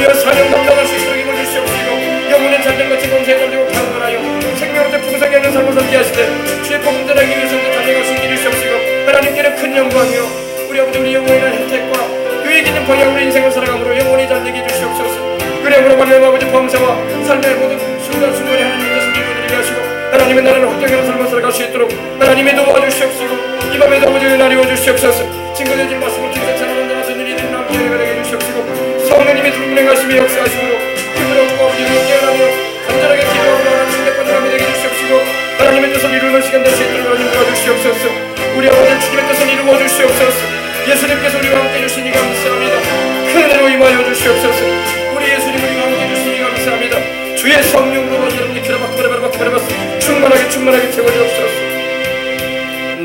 주여 사명 감당할 수 있도록 힘을 주시옵시고 영혼의 잔등같이 검사에 걸리고 강건하여 생명으로 풍성히 하는 삶을 살게 하시되 주의 복음 전하기 위해서 달려갈 수 있게 주시옵시고 하나님께는 큰 영광이요 우리 아버지 우리 영혼에 대한 혜택과 유익 있는 방향으로 인생을 살아감으로 영혼이 잘되게 해주시옵소서. 그러므로 말하는 아버지 범사와 삶의 모든 순간순간에 하나님의 뜻을 이루어드리게 하시고 하나님의 나라를 확장하는 삶을 살아갈 수 있도록 하나님의 도와주시옵시고 이 밤에도 아버지 은혜를 이루어주시옵소서. 친구들 줄 말씀을 주셔서 찬양하는 자가 전 일이 되는 남자에게 되게 해주시옵시고 성령님의 불분행하심이 역사하심으로 힘들었고 아버지를 깨어나며 간절하게 기도하고 하나님의 대권을 되게 해주시옵시고 하나님의 뜻을 이루는 시간 될 수 있도록 하나님 도와주시옵소서. 우리 아버지 주님의 뜻을 이루어 주시옵소서. 예수님께서 우리와 함께 해주시니 감사합니다. 큰 은혜로 임하여 주시옵소서. 우리 예수님을 우리와 함께 해주시니 감사합니다. 주의 성령으로 여러분이 기라박기라박기라박기라박 충만하게 채워주옵소서.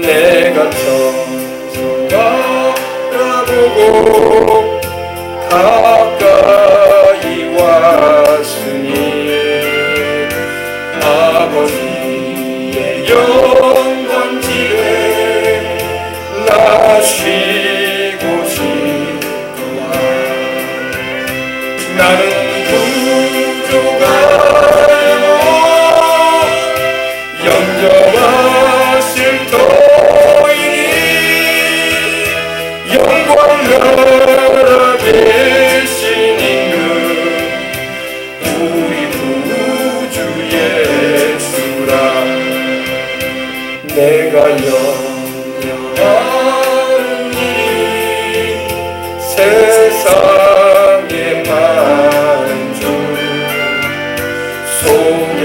내가 처음 바라보고 가까이 왔으니 아버지의 영광지에 나 쉬고 싶구나. 나는 부족하여 영접하실 터이니 영광 나라 대신인 그 우리 구주 예수라. 내가 영원한 일이 세상의 만족 속에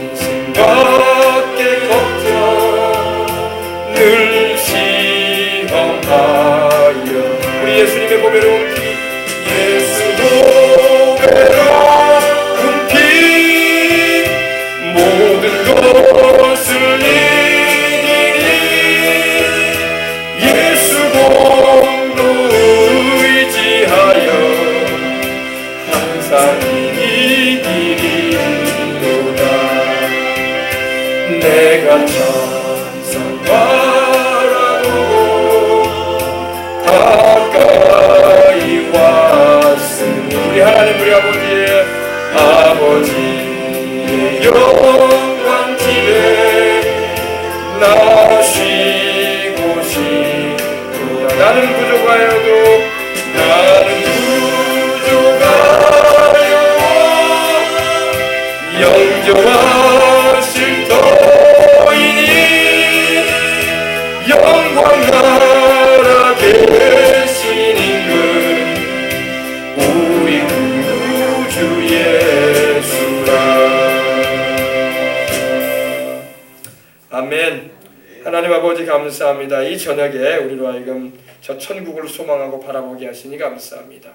근심밖에 걱정 늘 시험하여 우리 예수님의 보배로운 피 예수 보배로운 피 모든 것을 이기니 예수 공로 의지하여 항상 이기리로다. 내가 천상 바라보고 가까이 왔으니 우리 하나님 우리 아버지의 영광집에 나 쉬고 싶구나. 나는 부족하여도 영접하실 터이니 영광 나라 대신인 그 우리 구주 예수라. 아멘. 하나님 아버지 감사합니다. 이 저녁에 우리로 하여금 저 천국을 소망하고 바라보게 하시니 감사합니다.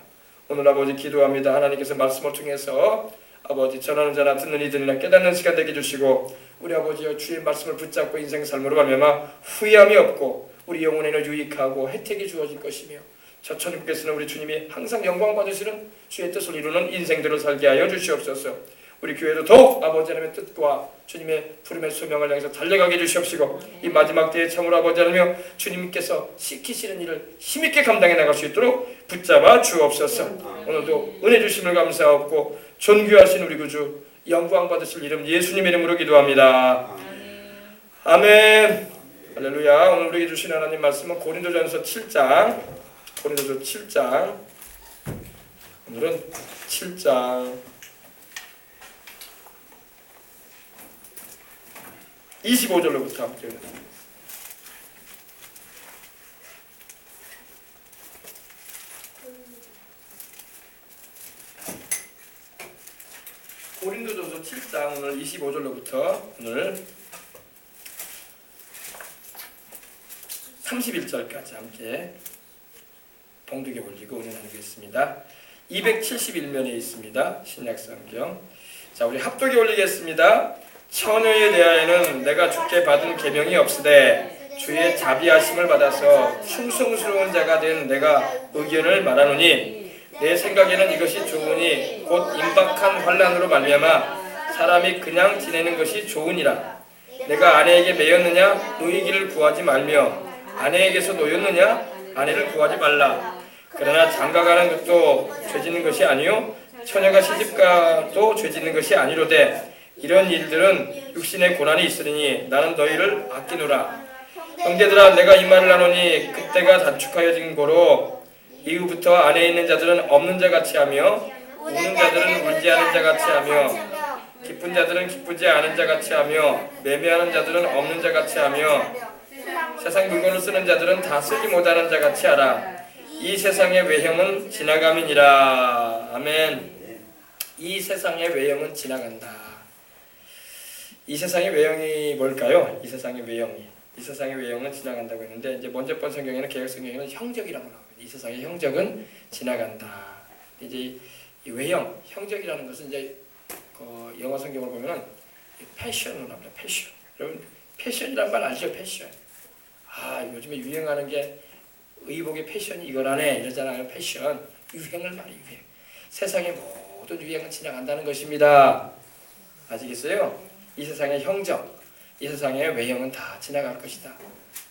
오늘 아버지 기도합니다. 하나님께서 말씀을 통해서 아버지 전하는 자나 듣는 이들이나 깨닫는 시간 되게 해주시고 우리 아버지여 주의 말씀을 붙잡고 인생 삶으로 가면마 후회함이 없고 우리 영혼에는 유익하고 혜택이 주어질 것이며 저 천국께서는 우리 주님이 항상 영광 받으시는 주의 뜻을 이루는 인생들을 살게 하여 주시옵소서. 우리 교회도 더욱 아버지 하나님의 뜻과 주님의 부름의 소명을 향해서 달려가게 해주시옵시고 이 마지막 때에 참으로 아버지 하나며 주님께서 시키시는 일을 힘있게 감당해 나갈 수 있도록 붙잡아 주옵소서. 오늘도 은혜 주심을 감사하고 존귀하신 우리 구주 영광 받으실 이름 예수님의 이름으로 기도합니다. 아멘. 할렐루야. 오늘 우리에게 주신 하나님 말씀은 고린도전서 7장 오늘은 7장 25절로부터 함께 읽겠습니다. 고린도전서 7장 오늘 25절로부터 오늘 31절까지 함께 봉독에 올리고 은혜 나누겠습니다. 271면에 있습니다. 신약성경. 자, 우리 합독에 올리겠습니다. 처녀에 대하여는 내가 주께 받은 계명이 없으되 주의 자비하심을 받아서 충성스러운 자가 된 내가 의견을 말하노니 내 생각에는 이것이 좋으니 곧 임박한 환난으로 말미암아 사람이 그냥 지내는 것이 좋으니라. 내가 아내에게 매였느냐 노이기를 구하지 말며 아내에게서 노였느냐 아내를 구하지 말라. 그러나 장가가는 것도 죄짓는 것이 아니요 처녀가 시집가도 죄짓는 것이 아니로되 이런 일들은 육신의 고난이 있으니 나는 너희를 아끼노라. 형제들아 내가 이 말을 하노니 그때가 단축하여진 고로 이후부터 안에 있는 자들은 없는 자 같이 하며 우는 자들은 울지 않은 자 같이 하며 기쁜 자들은 기쁘지 않은 자 같이 하며 매매하는 자들은 없는 자 같이 하며 세상 물건을 쓰는 자들은 다 쓰지 못하는 자 같이 하라. 이 세상의 외형은 지나감이니라. 아멘. 이 세상의 외형은 지나간다. 이 세상의 외형이 뭘까요? 이 세상의 외형은 지나간다고 했는데 이제 먼저 본 성경에는 개역 성경에는 형적이라고 나옵니다. 이 세상의 형적은 지나간다. 이제 이 외형, 형적이라는 것은 이제 영어 성경을 보면은 패션으로 나옵니다. 패션. 여러분 패션이란 말 아시죠? 패션. 요즘에 유행하는 게 의복의 패션이 이거라네 이러잖아요. 패션. 유행을 말해 유행. 세상의 모든 유행은 지나간다는 것입니다. 아시겠어요? 이 세상의 형적, 이 세상의 외형은 다 지나갈 것이다.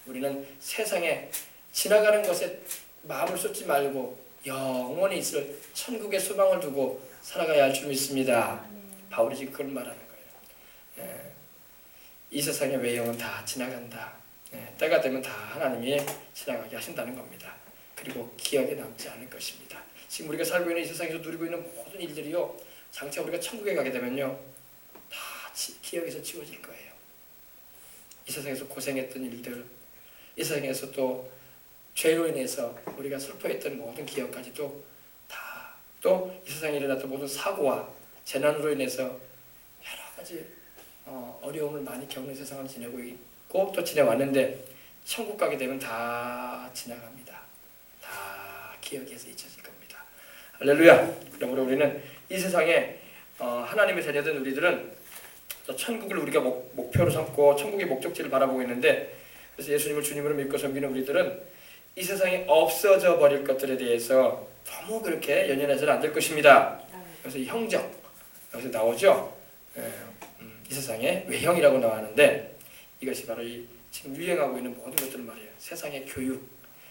우리는 세상에 지나가는 것에 마음을 쏟지 말고 영원히 있을 천국의 소망을 두고 살아가야 할 줄 믿습니다. 바울이 지금 그걸 말하는 거예요. 이 세상의 외형은 다 지나간다. 때가 되면 다 하나님이 지나가게 하신다는 겁니다. 그리고 기억에 남지 않을 것입니다. 지금 우리가 살고 있는 이 세상에서 누리고 있는 모든 일들이요, 장차 우리가 천국에 가게 되면요 다 기억에서 지워질 거예요. 이 세상에서 고생했던 일들, 이 세상에서 또 죄로 인해서 우리가 슬퍼했던 모든 기억까지도 다, 또 이 세상에 일어났던 모든 사고와 재난으로 인해서 여러 가지 어려움을 많이 겪는 세상을 지내고 있고 또 지내왔는데 천국 가게 되면 다 지나갑니다. 다 기억에서 잊혀질 겁니다. 할렐루야. 그러므로 우리는 이 세상에 하나님의 자녀된 우리들은 천국을 우리가 목표로 삼고 천국의 목적지를 바라보고 있는데, 그래서 예수님을 주님으로 믿고 섬기는 우리들은 이 세상에 없어져 버릴 것들에 대해서 너무 그렇게 연연해서는 안 될 것입니다. 그래서 이 형적 여기서 나오죠. 이 세상의 외형이라고 나왔는데 이것이 바로 이 지금 유행하고 있는 모든 것들을 말이에요. 세상의 교육,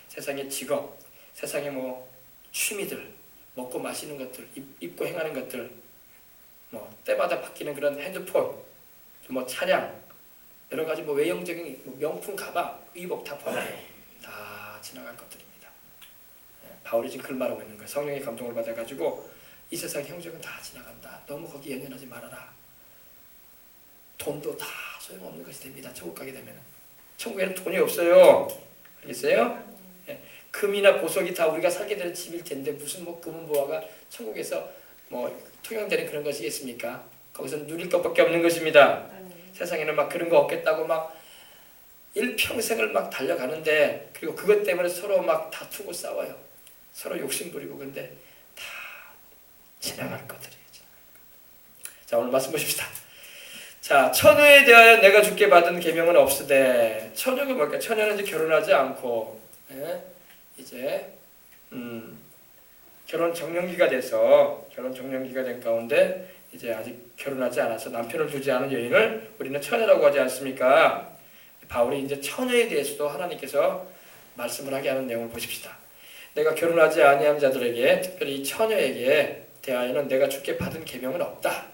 세상의 직업, 세상의 취미들, 먹고 마시는 것들, 입고 행하는 것들, 때마다 바뀌는 그런 핸드폰, 차량, 여러 가지 외형적인 명품 가방, 의복 다 버려요. 다 지나갈 것들입니다. 바울이 지금 글 말하고 있는 거예요. 성령의 감동을 받아가지고 이 세상 형적은 다 지나간다. 너무 거기 연연하지 말아라. 돈도 다 소용없는 것이 됩니다. 천국 가게 되면. 천국에는 돈이 없어요. 알겠어요? 금이나 보석이 다 우리가 살게 되는 집일 텐데 무슨 금은 보화가 천국에서 통용되는 그런 것이겠습니까? 거기서 누릴 것밖에 없는 것입니다. 세상에는 막 그런 거 없겠다고 막 일평생을 막 달려가는데, 그리고 그것 때문에 서로 막 다투고 싸워요. 서로 욕심부리고. 근데 다 지나갈 것들이에요. 자, 오늘 말씀 보십시다. 자, 처녀에 대하여 내가 주께 받은 계명은 없으되. 처녀가 뭘까? 처녀는 이제 결혼하지 않고 이제 결혼 정년기가 된 가운데 이제 아직 결혼하지 않아서 남편을 두지 않은 여인을 우리는 처녀라고 하지 않습니까? 바울이 이제 처녀에 대해서도 하나님께서 말씀을 하게 하는 내용을 보십시다. 내가 결혼하지 아니한 자들에게, 특별히 이 처녀에게 대하여는 내가 주께 받은 계명은 없다.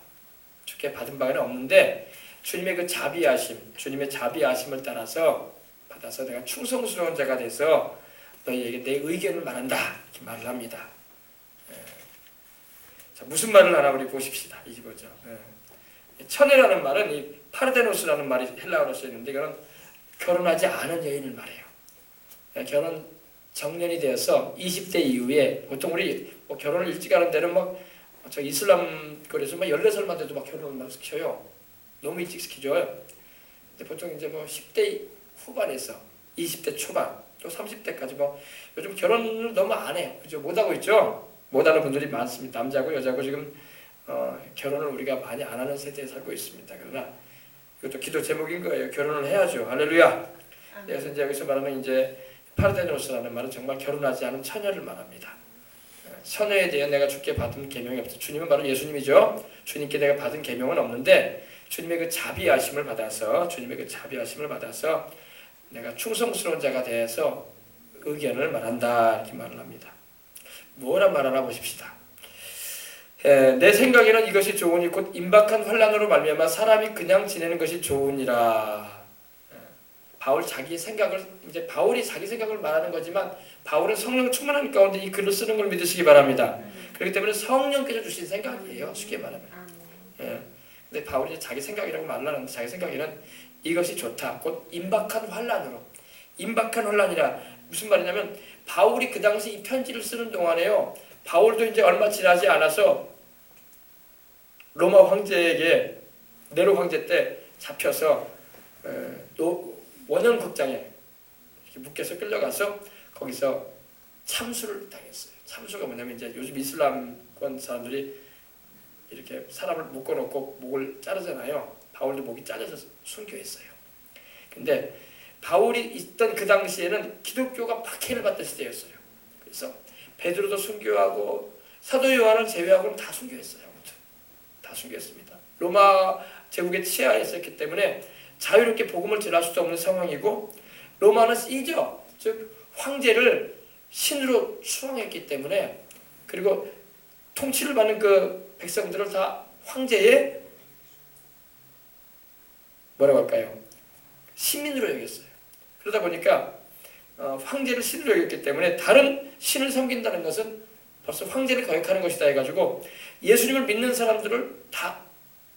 주께 받은 바는 없는데 주님의 그 자비하심, 주님의 자비하심을 따라서 받아서 내가 충성스러운 자가 돼서 너희에게 내 의견을 말한다. 이렇게 말을 합니다. 자, 무슨 말을 하나 우리 보십시다. 이거죠. 처녀라는 말은 이 파르데노스라는 말이 헬라어로 쓰였는데 이거는 결혼하지 않은 여인을 말해요. 결혼 정년이 되어서 20대 이후에, 보통 우리 결혼을 일찍 하는 데는 저 이슬람 거리에서 14살만 돼도 결혼을 막 시켜요. 너무 일찍 시키죠. 근데 보통 이제 10대 후반에서 20대 초반 또 30대까지 요즘 결혼을 너무 안 해요. 그죠? 못 하고 있죠. 못 하는 분들이 많습니다. 남자고 여자고 지금 결혼을 우리가 많이 안 하는 세대에 살고 있습니다. 그러나 이것도 기도 제목인 거예요. 결혼을 해야죠. 할렐루야. 그래서 이제 여기서 말하는 이제 파르데노스라는 말은 정말 결혼하지 않은 처녀를 말합니다. 처녀에 대해 내가 주께 받은 계명이 없다. 주님은 바로 예수님이죠. 주님께 내가 받은 계명은 없는데 주님의 그 자비하심을 받아서 내가 충성스러운 자가 되어서 의견을 말한다. 이렇게 말을 합니다. 뭐라 말하나 보십시다. 내 생각에는 이것이 좋으니 곧 임박한 환난으로 말미암아 사람이 그냥 지내는 것이 좋으니라. 바울이 자기 생각을 말하는 거지만 바울은 성령 충만한 가운데 이 글을 쓰는 걸 믿으시기 바랍니다. 그렇기 때문에 성령께서 주신 생각이에요. 쉽게 말하면. 근데 바울이 자기 생각이라고 말하는데 자기 생각에는 이것이 좋다. 곧 임박한 환난으로. 임박한 환난이라 무슨 말이냐면 바울이 그 당시 이 편지를 쓰는 동안에요. 바울도 이제 얼마 지나지 않아서 로마 황제에게 네로 황제 때 잡혀서 원형 극장에 이렇게 묶여서 끌려가서 거기서 참수를 당했어요. 참수가 뭐냐면 이제 요즘 이슬람권 사람들이 이렇게 사람을 묶어놓고 목을 자르잖아요. 바울도 목이 잘려서 순교했어요. 근데 바울이 있던 그 당시에는 기독교가 박해를 받던 시대였어요. 그래서 베드로도 순교하고 사도 요한을 제외하고는 다 순교했어요. 아무튼 다 순교했습니다. 로마 제국의 치하에 있었기 때문에 자유롭게 복음을 전할 수도 없는 상황이고 로마는 시저 즉 황제를 신으로 추앙했기 때문에 그리고 통치를 받는 그 백성들을 다 황제의 뭐라고 할까요? 시민으로 여겼어요. 그러다 보니까 황제를 신으로 여겼기 때문에 다른 신을 섬긴다는 것은 벌써 황제를 거역하는 것이다 해가지고 예수님을 믿는 사람들을 다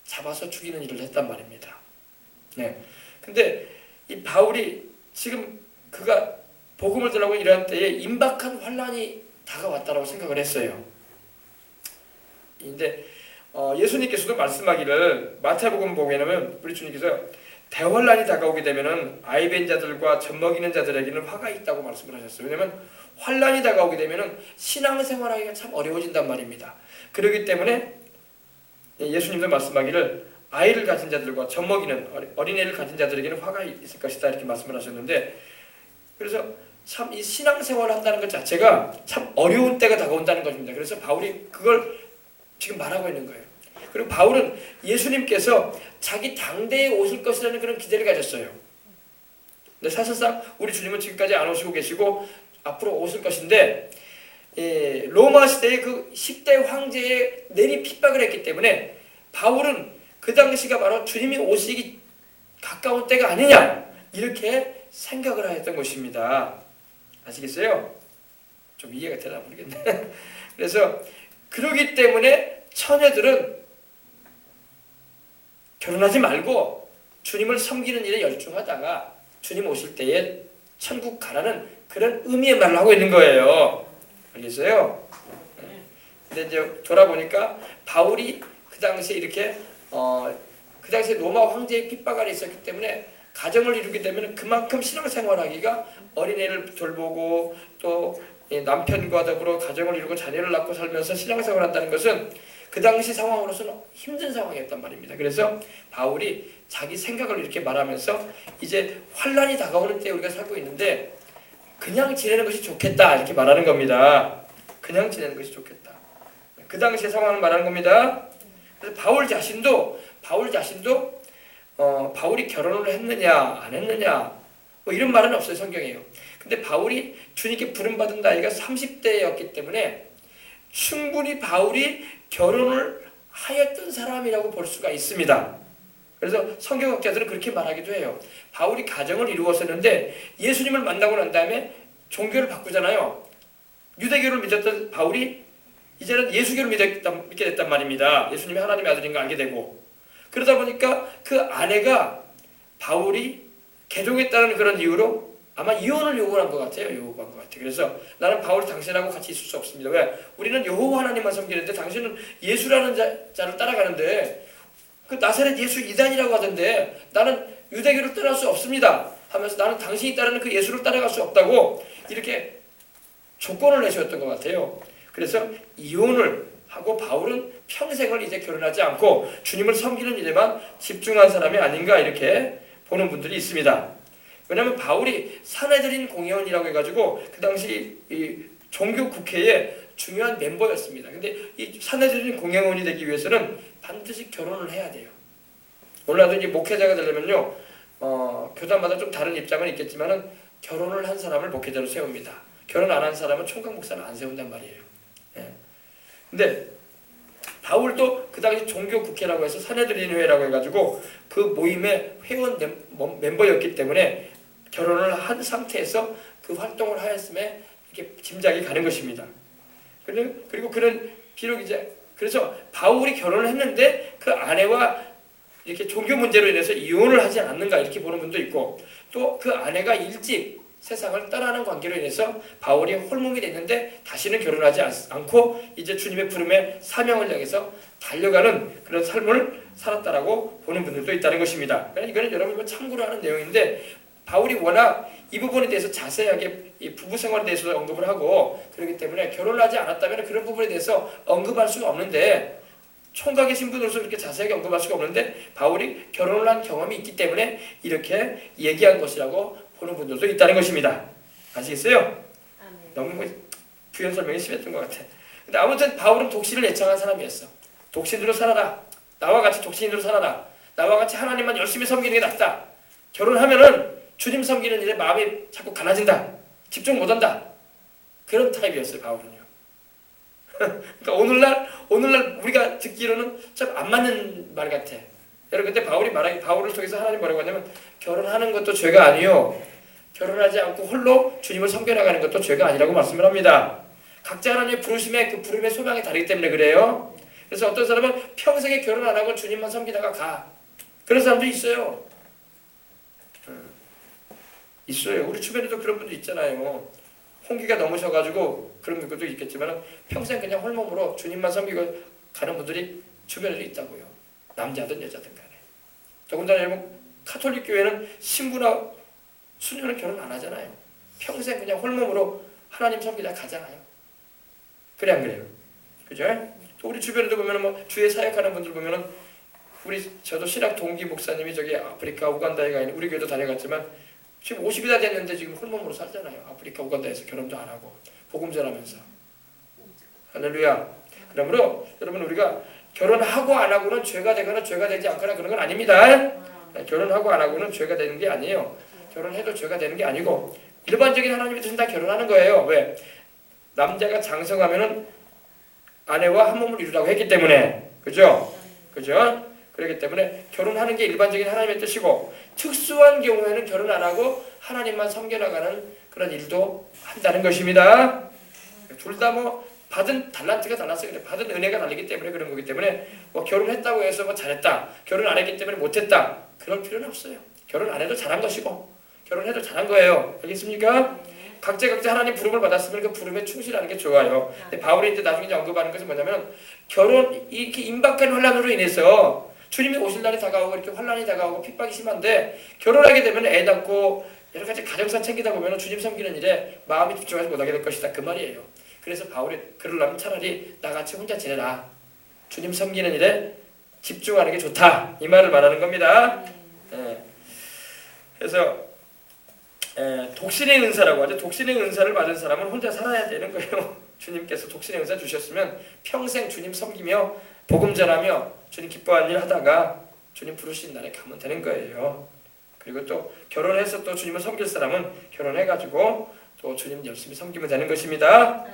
잡아서 죽이는 일을 했단 말입니다. 근데 이 바울이 지금 그가 복음을 전하고 이러한 때에 임박한 환난이 다가왔다라고 생각을 했어요. 근데 예수님께서도 말씀하기를 마태복음 보면은 우리 주님께서 대환란이 다가오게 되면은 아이벤 자들과 젖먹이는 자들에게는 화가 있다고 말씀을 하셨어요. 왜냐하면 환란이 다가오게 되면은 신앙생활하기가 참 어려워진단 말입니다. 그렇기 때문에 예수님도 말씀하기를 아이를 가진 자들과 젖먹이는 어린애를 가진 자들에게는 화가 있을 것이다 이렇게 말씀을 하셨는데 그래서 참 이 신앙생활을 한다는 것 자체가 참 어려운 때가 다가온다는 것입니다. 그래서 바울이 그걸 지금 말하고 있는 거예요. 그리고 바울은 예수님께서 자기 당대에 오실 것이라는 그런 기대를 가졌어요. 근데 사실상 우리 주님은 지금까지 안 오시고 계시고 앞으로 오실 것인데 로마 시대의 그 10대 황제의 내리 핍박을 했기 때문에 바울은 그 당시가 바로 주님이 오시기 가까운 때가 아니냐 이렇게 생각을 하였던 것입니다. 아시겠어요? 좀 이해가 되나 모르겠네. 그래서 그러기 때문에 처녀들은 결혼하지 말고 주님을 섬기는 일에 열중하다가 주님 오실 때에 천국 가라는 그런 의미의 말을 하고 있는 거예요. 알겠어요? 근데 이제 돌아보니까 바울이 그 당시에 이렇게 그 당시에 로마 황제의 핍박 아래 있었기 때문에 가정을 이루게 되면 그만큼 신앙생활하기가 어린애를 돌보고 또 남편과 더불어 가정을 이루고 자녀를 낳고 살면서 신앙생활한다는 것은 그 당시 상황으로서는 힘든 상황이었단 말입니다. 그래서 바울이 자기 생각을 이렇게 말하면서 이제 환란이 다가오는 때 우리가 살고 있는데 그냥 지내는 것이 좋겠다 이렇게 말하는 겁니다. 그냥 지내는 것이 좋겠다. 그 당시의 상황을 말하는 겁니다. 그래서 바울 자신도 바울이 결혼을 했느냐 안 했느냐 뭐 이런 말은 없어요. 성경에요. 근데 바울이 주님께 부름받은 나이가 30대였기 때문에 충분히 바울이 결혼을 하였던 사람이라고 볼 수가 있습니다. 그래서 성경학자들은 그렇게 말하기도 해요. 바울이 가정을 이루었었는데 예수님을 만나고 난 다음에 종교를 바꾸잖아요. 유대교를 믿었던 바울이 이제는 예수교를 믿게 됐단 말입니다. 예수님이 하나님의 아들인 걸 알게 되고 그러다 보니까 그 아내가 바울이 개종했다는 그런 이유로 아마 이혼을 요구한 것 같아요. 그래서 나는 바울 당신하고 같이 있을 수 없습니다. 왜? 우리는 여호와 하나님만 섬기는데 당신은 예수라는 자를 따라가는데 그 나사렛 예수 이단이라고 하던데 나는 유대교를 떠날 수 없습니다 하면서 나는 당신이 따르는 그 예수를 따라갈 수 없다고 이렇게 조건을 내세웠던 것 같아요. 그래서 이혼을 하고 바울은 평생을 이제 결혼하지 않고 주님을 섬기는 일에만 집중한 사람이 아닌가 이렇게 보는 분들이 있습니다. 왜냐하면 바울이 사내들인 공회원이라고 해가지고 그 당시 이 종교 국회의 중요한 멤버였습니다. 근데 이 사내들인 공회원이 되기 위해서는 반드시 결혼을 해야 돼요. 오늘날도 이제 목회자가 되려면요, 교단마다 좀 다른 입장은 있겠지만은 결혼을 한 사람을 목회자로 세웁니다. 결혼 안 한 사람은 총각 목사를 안 세운단 말이에요. 근데 바울도 그 당시 종교국회라고 해서 사내들인회라고 해가지고 그 모임의 회원 멤버였기 때문에 결혼을 한 상태에서 그 활동을 하였음에 이렇게 짐작이 가는 것입니다. 그리고 그는 비록 이제 그래서 바울이 결혼을 했는데 그 아내와 이렇게 종교 문제로 인해서 이혼을 하지 않는가 이렇게 보는 분도 있고, 또 그 아내가 일찍 세상을 떠나는 관계로 인해서 바울이 홀몸이 됐는데 다시는 결혼하지 않고 이제 주님의 부름에 사명을 향해서 달려가는 그런 삶을 살았다라고 보는 분들도 있다는 것입니다. 그러니까 이거는 여러분 참고로 하는 내용인데, 바울이 워낙 이 부분에 대해서 자세하게 이 부부 생활에 대해서 언급을 하고 그렇기 때문에 결혼을 하지 않았다면 그런 부분에 대해서 언급할 수가 없는데, 총각의 신분으로서 그렇게 자세하게 언급할 수가 없는데 바울이 결혼을 한 경험이 있기 때문에 이렇게 얘기한 것이라고 보는 분들도 있다는 것입니다. 아시겠어요? 아멘. 너무 부연 설명이 심했던 것 같아. 근데 아무튼 바울은 독신을 애청한 사람이었어. 독신으로 살아라. 나와 같이 독신으로 살아라. 나와 같이 하나님만 열심히 섬기는 게 낫다. 결혼하면은 주님 섬기는 일에 마음이 자꾸 갈라진다. 집중 못한다. 그런 타입이었어요, 바울은요. 그러니까 오늘날 우리가 듣기로는 참 안 맞는 말 같아. 여러분, 근데 바울을 통해서 하나님 뭐라고 하냐면, 결혼하는 것도 죄가 아니요, 결혼하지 않고 홀로 주님을 섬겨나가는 것도 죄가 아니라고 말씀을 합니다. 각자 하나님의 부르심에 그 부름의 소망이 다르기 때문에 그래요. 그래서 어떤 사람은 평생에 결혼 안 하고 주님만 섬기다가 가. 그런 사람도 있어요. 있어요. 우리 주변에도 그런 분도 있잖아요. 홍기가 넘으셔가지고 그런 것도 있겠지만 평생 그냥 홀몸으로 주님만 섬기고 가는 분들이 주변에도 있다고요. 남자든 여자든 간에. 더군다나 여러분, 카톨릭 교회는 신부나 수녀는 결혼 안 하잖아요. 평생 그냥 홀몸으로 하나님 섬기다 가잖아요. 그래 안 그래요? 그죠? 또 우리 주변에도 보면은 뭐 주에 사역하는 분들 보면은 저도 신학 동기 목사님이 저기 아프리카 우간다에 가 있는, 우리 교회도 다녀갔지만 지금 50이 다 됐는데 지금 홀몸으로 살잖아요. 아프리카 우간다에서 결혼도 안 하고 복음 전하면서. 할렐루야. 그러므로 여러분, 우리가 결혼하고 안 하고는 죄가 되거나 죄가 되지 않거나 그런 건 아닙니다. 결혼하고 안 하고는 죄가 되는 게 아니에요. 결혼해도 죄가 되는 게 아니고 일반적인 하나님의 뜻은 다 결혼하는 거예요. 왜? 남자가 장성하면은 아내와 한 몸을 이루라고 했기 때문에. 그죠? 그죠? 그렇기 때문에 결혼하는 게 일반적인 하나님의 뜻이고, 특수한 경우에는 결혼 안 하고 하나님만 섬겨나가는 그런 일도 한다는 것입니다. 둘 다 뭐 받은 달란트가 달라서 그래. 받은 은혜가 다르기 때문에 그런 거기 때문에 뭐 결혼했다고 해서 뭐 잘했다, 결혼 안 했기 때문에 못했다, 그럴 필요는 없어요. 결혼 안 해도 잘한 것이고 결혼해도 잘한 거예요. 알겠습니까? 각자 하나님 부름을 받았으면 그 부름에 충실하는 게 좋아요. 근데 바울이 이제 나중에 언급하는 것은 뭐냐면, 결혼 이렇게 임박한 환란으로 인해서 주님이 오실 날이 다가오고 이렇게 환란이 다가오고 핍박이 심한데, 결혼하게 되면 애 낳고 여러 가지 가정산 챙기다 보면 주님 섬기는 일에 마음이 집중하지 못하게 될 것이다, 그 말이에요. 그래서 바울이 그러려면 차라리 나같이 혼자 지내라. 주님 섬기는 일에 집중하는 게 좋다, 이 말을 말하는 겁니다. 그래서 독신의 은사라고 하죠. 독신의 은사를 받은 사람은 혼자 살아야 되는 거예요. 주님께서 독신의 은사 주셨으면 평생 주님 섬기며 복음 전하며 주님 기뻐하는 일 하다가 주님 부르신 날에 가면 되는 거예요. 그리고 또 결혼해서 또 주님을 섬길 사람은 결혼해가지고 또 주님 열심히 섬기면 되는 것입니다.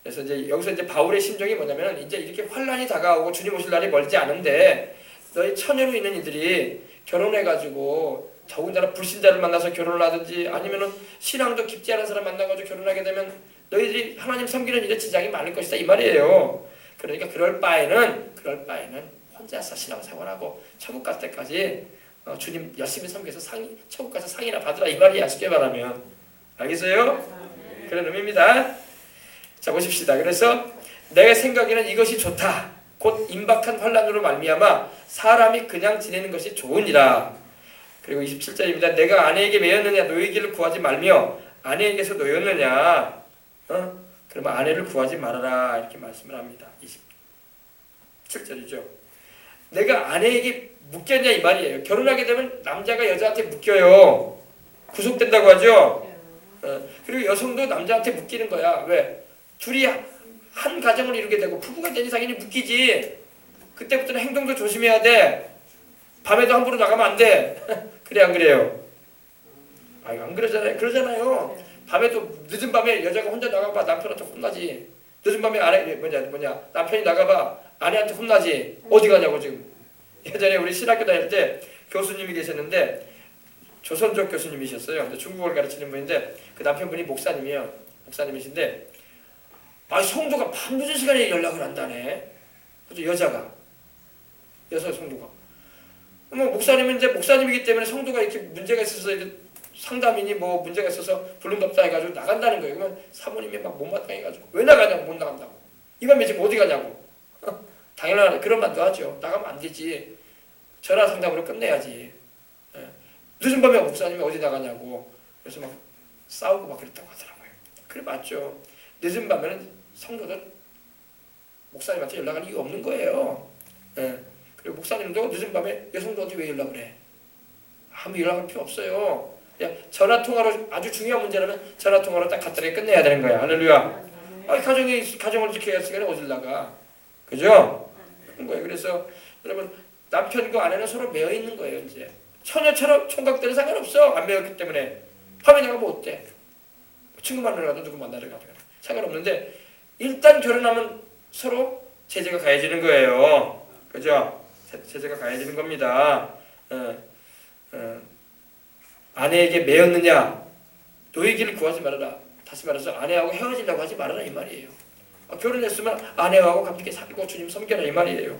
그래서 이제 여기서 이제 바울의 심정이 뭐냐면, 이제 이렇게 환란이 다가오고 주님 오실 날이 멀지 않은데 너희 처녀로 있는 이들이 결혼해가지고, 더군다나 불신자를 만나서 결혼을 하든지 아니면은 신앙도 깊지 않은 사람 만나가지고 결혼하게 되면 너희들이 하나님 섬기는 일에 지장이 많을 것이다, 이 말이에요. 그러니까 그럴 바에는 혼자서 신앙생활하고 천국 갈 때까지 주님 열심히 섬겨서 천국 가서 상이나 받으라, 이 말이야, 쉽게 말하면. 알겠어요? 그런 의미입니다. 자, 보십시다. 그래서 내 생각에는 이것이 좋다. 곧 임박한 환란으로 말미암아 사람이 그냥 지내는 것이 좋으니라. 그리고 27절입니다. 내가 아내에게 매였느냐 노이기를 구하지 말며 아내에게서 노였느냐 그러면 아내를 구하지 말아라, 이렇게 말씀을 합니다. 27절이죠. 내가 아내에게 묶였냐, 이 말이에요. 결혼하게 되면 남자가 여자한테 묶여요. 구속된다고 하죠. 그리고 여성도 남자한테 묶이는 거야. 왜? 둘이 한 가정을 이루게 되고 부부가 되니 당연히 묶이지. 그때부터는 행동도 조심해야 돼. 밤에도 함부로 나가면 안 돼. 그래 안 그래요? 안 그러잖아요. 그러잖아요. 밤에도 늦은 밤에 여자가 혼자 나가봐 남편한테 혼나지. 늦은 밤에 아내 뭐냐 남편이 나가봐 아내한테 혼나지. 어디 가냐고 지금. 예전에 우리 신학교 다닐 때 교수님이 계셨는데 조선족 교수님이셨어요. 근데 중국어를 가르치는 분인데 그 남편분이 목사님이신데 성도가 밤늦은 시간에 연락을 한다네. 그래서 여자 성도가. 목사님이기 때문에 성도가 이렇게 문제가 있어서 상담이니 뭐 문제가 있어서 불능답다 해가지고 나간다는 거예요. 그러면 사모님이 막 못마땅해가지고 왜 나가냐고. 못 나간다고. 이 밤에 지금 어디 가냐고. 당연한 그런 말도 하죠. 나가면 안 되지. 전화 상담으로 끝내야지. 늦은 밤에 목사님이 어디 나가냐고. 그래서 막 싸우고 막 그랬다고 하더라고요. 그래 맞죠. 늦은 밤에는 성도들 목사님한테 연락할 이유가 없는 거예요. 그리고 목사님도 늦은 밤에 여성도한테 왜 연락을 해? 아무 연락할 필요 없어요. 그냥 전화통화로 아주 중요한 문제라면 전화통화로 딱 간단하게 끝내야 되는 거야. 할렐루야. 가정을 지켜야 할 시간에 어딜 나가. 그죠? 그런 거예요. 그래서 여러분 남편과 아내는 서로 매여 있는 거예요. 이제 처녀처럼 총각 때는 상관없어. 안 매였기 때문에. 밤에 나가면 어때? 친구 만나러 가도 누구 만나러 가도 상관없는데 일단 결혼하면 서로 제재가 가해지는 거예요. 그죠? 제재가 가해지는 겁니다. 아내에게 매였느냐? 노예기를 구하지 말아라. 다시 말해서 아내하고 헤어지려고 하지 말아라 이 말이에요. 결혼했으면 아내하고 함께 살고 주님 섬겨라 이 말이에요.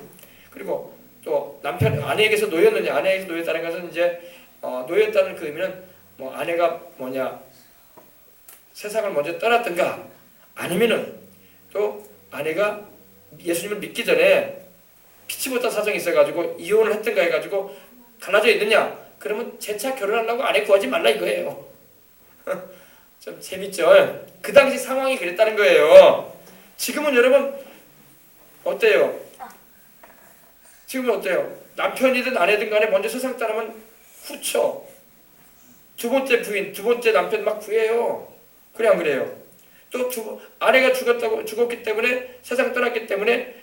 그리고 또 남편 아내에게서 노였느냐? 아내에게서 노였다는 것은 이제 노였다는 그 의미는 뭐 아내가 세상을 먼저 떠났든가 아니면은 또 아내가 예수님을 믿기 전에 피치 못한 사정이 있어가지고 이혼을 했든가 해가지고 갈라져 있느냐? 그러면 재차 결혼하려고 아내 구하지 말라 이거예요. 좀 재밌죠? 그 당시 상황이 그랬다는 거예요. 지금은 여러분 어때요? 지금은 어때요? 남편이든 아내든 간에 먼저 세상 따르면 후쳐. 두 번째 부인, 두 번째 남편 막 구해요. 그래 안 그래요? 또 아내가 죽었기 때문에 세상 떠났기 때문에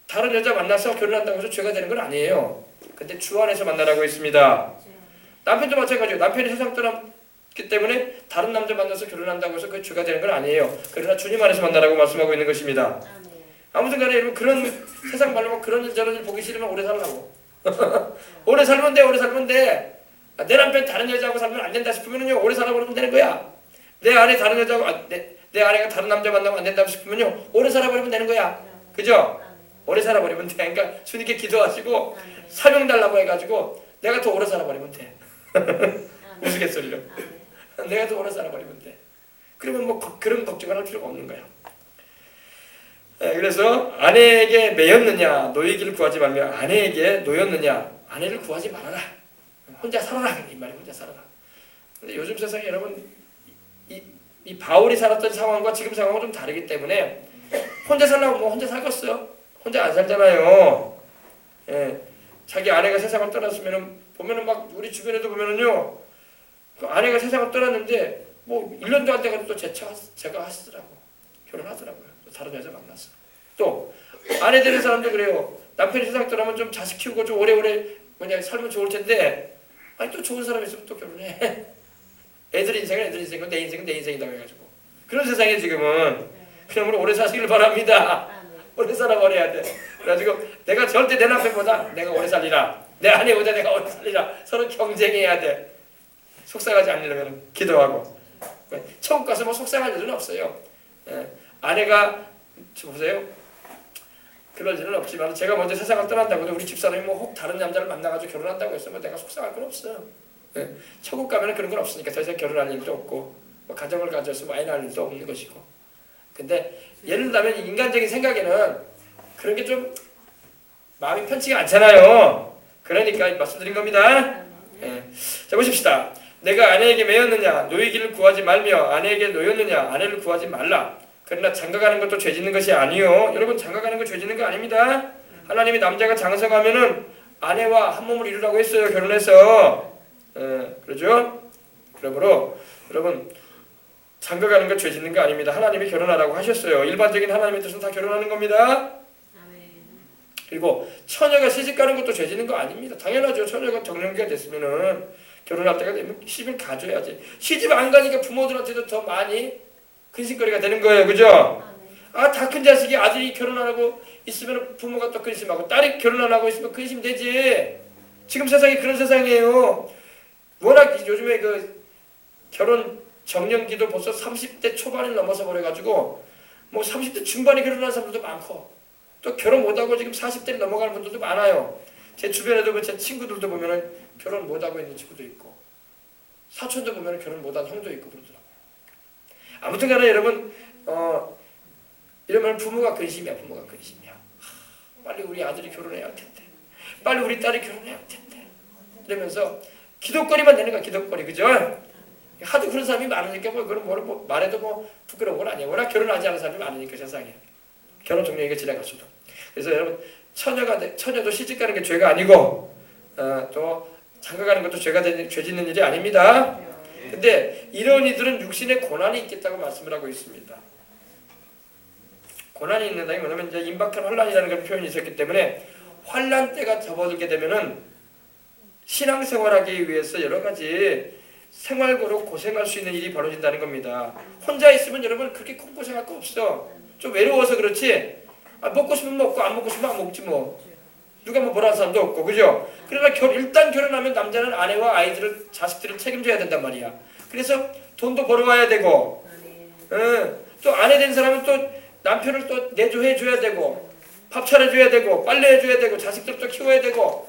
다른 여자 만나서 결혼한다고 해서 죄가 되는 건 아니에요. 근데 주 안에서 만나라고 했습니다. 남편도 마찬가지예요. 남편이 세상 떠났기 때문에 다른 남자 만나서 결혼한다고 해서 그 죄가 되는 건 아니에요. 그러나 주님 안에서 만나라고 말씀하고 있는 것입니다. 아무튼 간에 여러분 그런 세상 말로 그런 일 저런 일 보기 싫으면 오래 살라고. 오래 살면 돼. 내 남편 다른 여자하고 살면 안 된다 싶으면요 오래 살아버리면 되는 거야. 내 아내 다른 여자하고 내 아내가 다른 남자 만나면 안 된다고 싶으면요 오래 살아버리면 되는 거야. 그죠? 오래 살아버리면 돼. 그러니까 주님께 기도하시고 사명 달라고 해가지고 내가 더 오래 살아버리면 돼. 우스갯소리로. 내가 더 오래 살아버리면 돼. 그러면 뭐 그런 걱정을 할 필요가 없는 거야. 그래서 아내에게 매였느냐 노예기를 구하지 말며 아내에게 노였느냐 아내를 구하지 말아라. 혼자 살아라. 이 말이 혼자 살아라. 근데 요즘 세상에 여러분 이 바울이 살았던 상황과 지금 상황은 좀 다르기 때문에 혼자 살라고 뭐 혼자 살겠어요? 혼자 안 살잖아요. 자기 아내가 세상을 떠났으면은 보면은 막 우리 주변에도 보면은요 그 아내가 세상을 떠났는데 뭐 1년도 안 돼가지고 또 제가 하시더라고. 결혼하더라고요. 또 다른 여자 만났어. 또 아내 되는 사람도 그래요. 남편이 세상 떠나면 좀 자식 키우고 좀 오래오래 살면 좋을 텐데 아니 또 좋은 사람 있으면 또 결혼해. 애들 인생은 애들 인생이고 내 인생은 내 인생이다 해가지고 그런 세상에 지금은 그러므로 오래 사시길 바랍니다. 오래 살아버려야 돼. 그래가지고 내가 절대 내 남편보다 내가 오래 살리라. 내 아내보다 내가 오래 살리라. 서로 경쟁해야 돼. 속상하지 않으려면 기도하고. 천국 가서 뭐 속상할 일은 없어요. 아내가 보세요. 그럴 일은 없지만 제가 먼저 세상을 떠난다고 해도 우리 집사람이 뭐 혹 다른 남자를 만나가지고 결혼한다고 했으면 내가 속상할 건 없어요. 천국 가면 그런 건 없으니까 더 이상 결혼할 일도 없고 뭐 가정을 가져서 뭐 애 낳을 일도 없는 것이고. 근데 예를 들면 인간적인 생각에는 그런 게 좀 마음이 편치가 않잖아요. 그러니까 말씀드린 겁니다. 자 보십시다. 내가 아내에게 매였느냐 노예기를 구하지 말며 아내에게 노였느냐 아내를 구하지 말라. 그러나 장가가는 것도 죄짓는 것이 아니요. 여러분 장가가는 거 죄짓는 거 아닙니다. 하나님이 남자가 장성하면은 아내와 한 몸을 이루라고 했어요. 결혼해서. 그러죠? 그러므로 여러분 장가가는 거 죄짓는 거 아닙니다. 하나님이 결혼하라고 하셨어요. 일반적인 하나님의 뜻은 다 결혼하는 겁니다. 그리고 처녀가 시집가는 것도 죄짓는 거 아닙니다. 당연하죠. 처녀가 정년기가 됐으면은 결혼할 때가 되면 시집을 가줘야지. 시집 안 가니까 부모들한테도 더 많이 근심거리가 되는 거예요. 그죠? 다 큰 자식이 아들이 결혼 안 하고 있으면 부모가 또 근심하고 딸이 결혼 안 하고 있으면 근심되지. 지금 세상이 그런 세상이에요. 워낙 요즘에 그 결혼 정년기도 벌써 30대 초반을 넘어서 버려가지고 뭐 30대 중반에 결혼하는 사람들도 많고 또 결혼 못하고 지금 40대를 넘어가는 분들도 많아요. 제 주변에도 제 친구들도 보면은 결혼 못하고 있는 친구도 있고 사촌도 보면은 결혼 못한 형도 있고 그러더라고요. 아무튼간에 여러분 이러면 부모가 근심이야. 부모가 근심이야. 빨리 우리 아들이 결혼해야 할 텐데 빨리 우리 딸이 결혼해야 할 텐데 이러면서 기독거리만 되는 거야. 기독거리. 그죠? 하도 그런 사람이 많으니까 뭐 그런 뭐 말해도 뭐 부끄러운 건 아니에요. 워낙 결혼하지 않은 사람이 많으니까 세상에. 결혼 종료기가 지나갔어도. 그래서 여러분 처녀도 시집가는 게 죄가 아니고 또 장가가는 것도 죄 짓는 일이 아닙니다. 근데 이런 이들은 육신에 고난이 있겠다고 말씀을 하고 있습니다. 고난이 있는다. 이게 뭐냐면 이제 임박한 환란이라는 그런 표현이 있었기 때문에 환란 때가 접어들게 되면은 신앙생활하기 위해서 여러 가지 생활고로 고생할 수 있는 일이 벌어진다는 겁니다. 혼자 있으면 여러분 그렇게 큰 고생할 거 없어. 좀 외로워서 그렇지. 먹고 싶으면 먹고 안 먹고 싶으면 안 먹지 뭐. 누가 뭐 뭐라는 사람도 없고 그죠? 그러나 일단 결혼하면 남자는 아내와 아이들을 자식들을 책임져야 된단 말이야. 그래서 돈도 벌어와야 되고 또 아내 된 사람은 또 남편을 또 내조해줘야 되고 밥 차려줘야 되고 빨래해줘야 되고 자식들도 키워야 되고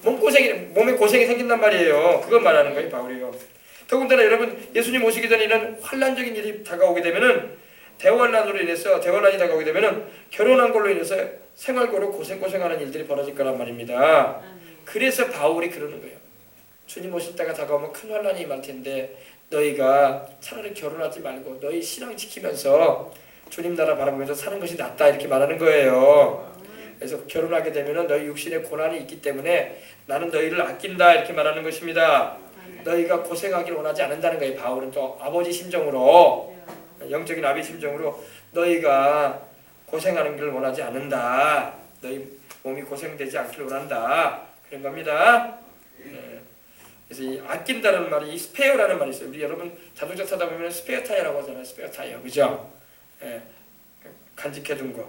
몸에 고생이 생긴단 말이에요. 그걸 말하는 거예요, 바울이요. 더군다나 여러분 예수님 오시기 전에 이런 환란적인 일이 다가오게 되면은 대환란이 다가오게 되면은 결혼한 걸로 인해서 생활고로 고생하는 일들이 벌어질 거란 말입니다. 그래서 바울이 그러는 거예요. 주님 오실 때가 다가오면 큰 환란이 임할 텐데 너희가 차라리 결혼하지 말고 너희 신앙 지키면서 주님 나라 바라보면서 사는 것이 낫다 이렇게 말하는 거예요. 그래서 결혼하게 되면은 너희 육신에 고난이 있기 때문에 나는 너희를 아낀다 이렇게 말하는 것입니다. 너희가 고생하기를 원하지 않는다는 거예요. 바울은 또 아버지 심정으로 영적인 아비 심정으로 너희가 고생하는 걸 원하지 않는다. 너희 몸이 고생되지 않기를 원한다. 그런 겁니다. 그래서 이 아낀다는 말이 이 스페어라는 말이 있어요. 우리 여러분 자동차 타다 보면 스페어 타이어라고 하잖아요. 스페어 타이어. 그죠? 간직해둔 거,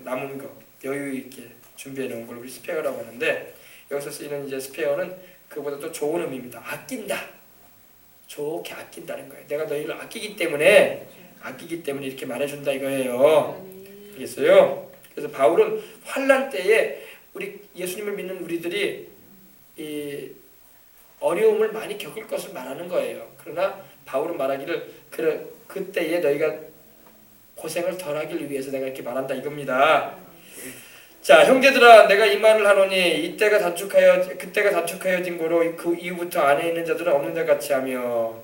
남은 거, 여유 있게 준비해 놓은 걸 우리 스페어라고 하는데 여기서 쓰이는 이제 스페어는 그보다 또 좋은 의미입니다. 아낀다. 좋게 아낀다는 거예요. 내가 너희를 아끼기 때문에 이렇게 말해준다 이거예요. 알겠어요? 그래서 바울은 환란 때에 우리 예수님을 믿는 우리들이 이 어려움을 많이 겪을 것을 말하는 거예요. 그러나 바울은 말하기를 그때에 너희가 고생을 덜하길 위해서 내가 이렇게 말한다 이겁니다. 자, 형제들아 내가 이 말을 하노니 그때가 단축하여진 고로 그 이후부터 안에 있는 자들은 없는 자 같이 하며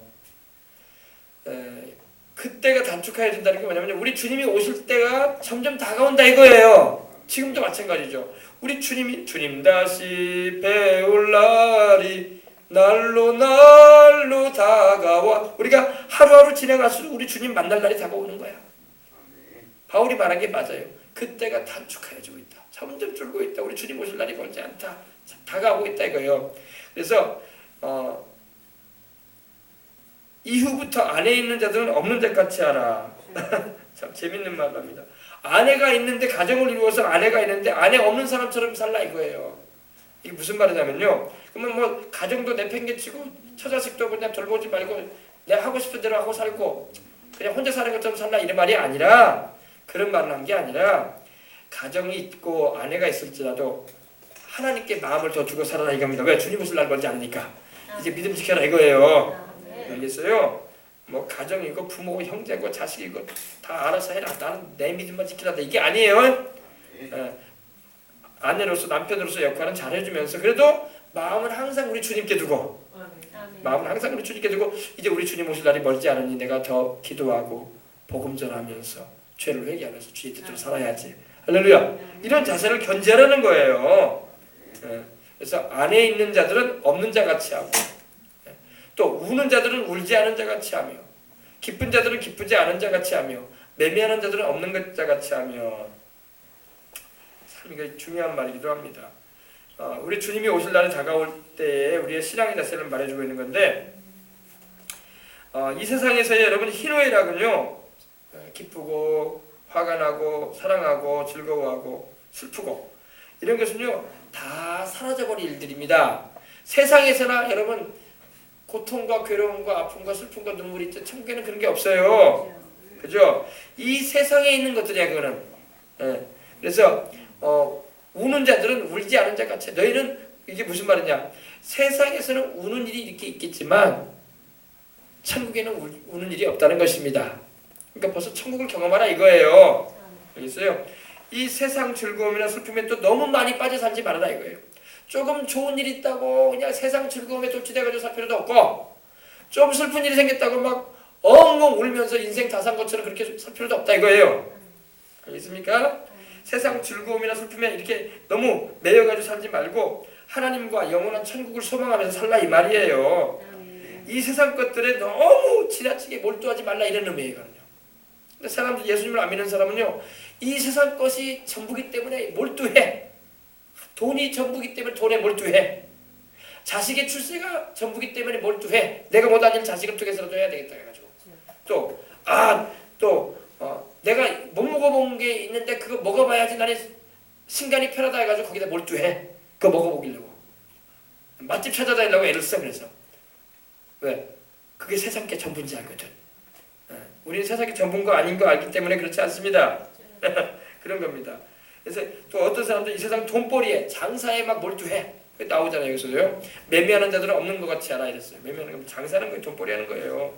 그때가 단축하여진다는 게 뭐냐면 우리 주님이 오실 때가 점점 다가온다 이거예요. 지금도 마찬가지죠. 우리 주님 다시 배울 날이 날로 다가와 우리가 하루하루 지나갈수록 우리 주님 만날 날이 다가오는 거야. 바울이 말한 게 맞아요. 그때가 단축해지고 있다. 점점 줄고 있다. 우리 주님 오실 날이 멀지 않다. 다가오고 있다 이거예요. 그래서 이후부터 안에 있는 자들은 없는 자 같이 하라. 참 재밌는 말을 합니다. 아내가 있는데 가정을 이루어서 아내가 있는데 아내 없는 사람처럼 살라 이거예요. 이게 무슨 말이냐면요. 그러면 뭐 가정도 내팽개치고 처자식도 그냥 돌보지 말고 내가 하고 싶은 대로 하고 살고 그냥 혼자 사는 것처럼 살라 이런 말이 아니라 그런 말을 한 게 아니라 가정이 있고 아내가 있을지라도 하나님께 마음을 더 주고 살아라 이겁니다. 왜? 주님 오실 날 멀지 않으니까. 이제 믿음 지켜라 이거예요. 알겠어요? 뭐 가정이고 부모고 형제고 자식이고 다 알아서 해라. 나는 내 믿음만 지키라. 이게 아니에요. 아내로서 남편으로서 역할은 잘해주면서 그래도 마음은 항상 우리 주님께 두고 이제 우리 주님 오실 날이 멀지 않으니 내가 더 기도하고 복음 전하면서 죄를 회개하면서 주의 뜻대로 살아야지. 할렐루야. 이런 자세를 견제하라는 거예요. 그래서 안에 있는 자들은 없는 자 같이 하고 또 우는 자들은 울지 않은 자 같이 하며 기쁜 자들은 기쁘지 않은 자 같이 하며 매매하는 자들은 없는 자 같이 하며 참 이게 중요한 말이기도 합니다. 우리 주님이 오실 날이 다가올 때에 우리의 신앙의 자세를 말해주고 있는 건데 이 세상에서의 여러분 희노애락은요 기쁘고 화가 나고 사랑하고 즐거워하고 슬프고 이런 것은요 다 사라져버릴 일들입니다. 세상에서나 여러분 고통과 괴로움과 아픔과 슬픔과 눈물이 있죠. 천국에는 그런 게 없어요. 그죠? 이 세상에 있는 것들이야 그거는. 예. 그래서 우는 자들은 울지 않은 자 같이. 너희는 이게 무슨 말이냐? 세상에서는 우는 일이 이렇게 있겠지만 천국에는 우는 일이 없다는 것입니다. 그러니까 벌써 천국을 경험하라 이거예요. 알겠어요? 이 세상 즐거움이나 슬픔에 또 너무 많이 빠져 살지 말아라 이거예요. 조금 좋은 일이 있다고 그냥 세상 즐거움에 쫓기다가지고 살 필요도 없고, 좀 슬픈 일이 생겼다고 막 엉엉 울면서 인생 다 산 것처럼 그렇게 살 필요도 없다 이거예요. 알겠습니까? 세상 즐거움이나 슬픔에 이렇게 너무 매여가지고 살지 말고 하나님과 영원한 천국을 소망하면서 살라 이 말이에요. 이 세상 것들에 너무 지나치게 몰두하지 말라 이런 의미거든요. 근데 사람들 예수님을 안 믿는 사람은요 이 세상 것이 전부기 때문에 몰두해. 돈이 전부기 때문에 돈에 몰두해. 자식의 출세가 전부기 때문에 몰두해. 내가 못하는 자식을 통해서라도 해야 되겠다 해가지고 내가 못 먹어본 게 있는데 그거 먹어봐야지 나는 신간이 편하다 해가지고 거기다 몰두해. 그거 먹어보기려고 맛집 찾아다니려고 애를 써. 그래서 왜? 그게 세상 게 전부인지 알거든. 우리는 세상이 전부인 거 아닌 거 알기 때문에 그렇지 않습니다. 그런 겁니다. 그래서 또 어떤 사람들 이 세상 돈벌이에 장사에 막 몰두해. 나오잖아요. 여기서요. 매매하는 자들은 없는 것 같이 알아 이랬어요. 매매하는 건 장사하는 거예요. 돈벌이 하는 거예요.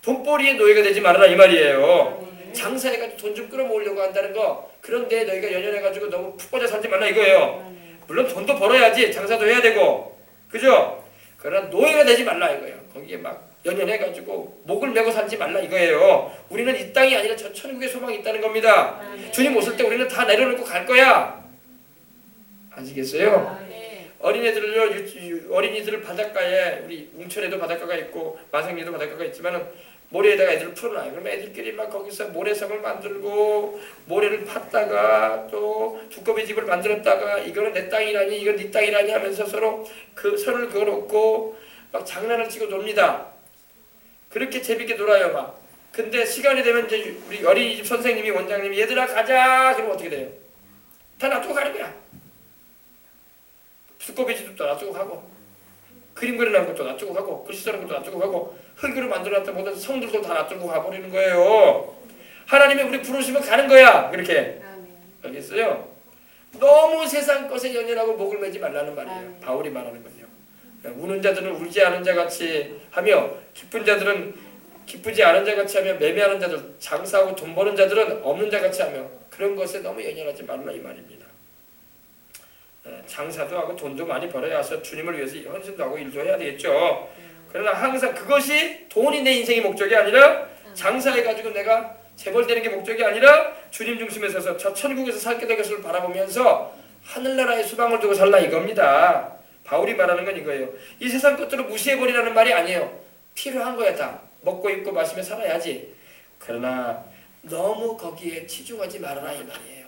돈벌이의 노예가 되지 말아라 이 말이에요. 장사해가지고 돈 좀 끌어모으려고 한다는 거, 그런데 너희가 연연해가지고 너무 푹 빠져 살지 말라 이거예요. 물론 돈도 벌어야지 장사도 해야 되고, 그죠? 그러나 노예가 되지 말라 이거예요. 거기에 막 연연해가지고 목을 메고 살지 말라 이거예요. 우리는 이 땅이 아니라 저 천국의 소망이 있다는 겁니다. 주님 오실 때 우리는 다 내려놓고 갈 거야. 아시겠어요? 어린이들을 바닷가에, 우리 웅천에도 바닷가가 있고 마성리에도 바닷가가 있지만은 모래에다가 애들을 풀어놔요. 그러면 애들끼리 막 거기서 모래성을 만들고 모래를 팠다가 또 두꺼비 집을 만들었다가 이거는 내 땅이라니 이건 네 땅이라니 하면서 서로 그 선을 그어놓고 막 장난을 치고 놉니다. 그렇게 재밌게 놀아요 막. 근데 시간이 되면 이제 우리 어린이집 선생님이, 원장님이 얘들아 가자 그러면 어떻게 돼요? 다 놔두고 가는 거야. 두꺼비 집도 놔두고 가고, 그림 그려놓은 것도 놔두고 가고, 글씨 쓰는 것도 놔두고 가고, 흙으로 만들어놨던 모든 성들도 다 놔두고 가버리는 거예요. 하나님이 우리 부르시면 가는 거야. 그렇게. 알겠어요? 너무 세상 것에 연연하고 목을 매지 말라는 말이에요. 바울이 말하는 건요. 우는 자들은 울지 않은 자 같이 하며, 기쁜 자들은 기쁘지 않은 자 같이 하며, 매매하는 자들, 장사하고 돈 버는 자들은 없는 자 같이 하며, 그런 것에 너무 연연하지 말라 이 말입니다. 장사도 하고 돈도 많이 벌어야 해서 주님을 위해서 헌신도 하고 일도 해야 되겠죠. 그러나 항상 그것이 돈이 내 인생의 목적이 아니라, 장사해가지고 내가 재벌되는 게 목적이 아니라 주님 중심에 서서 저 천국에서 살게 될 것을 바라보면서 하늘나라의 수방을 두고 살라 이겁니다. 바울이 말하는 건 이거예요. 이 세상 것들을 무시해버리라는 말이 아니에요. 필요한 거야 다. 먹고 입고 마시며 살아야지. 그러나 너무 거기에 치중하지 말아라 이 말이에요.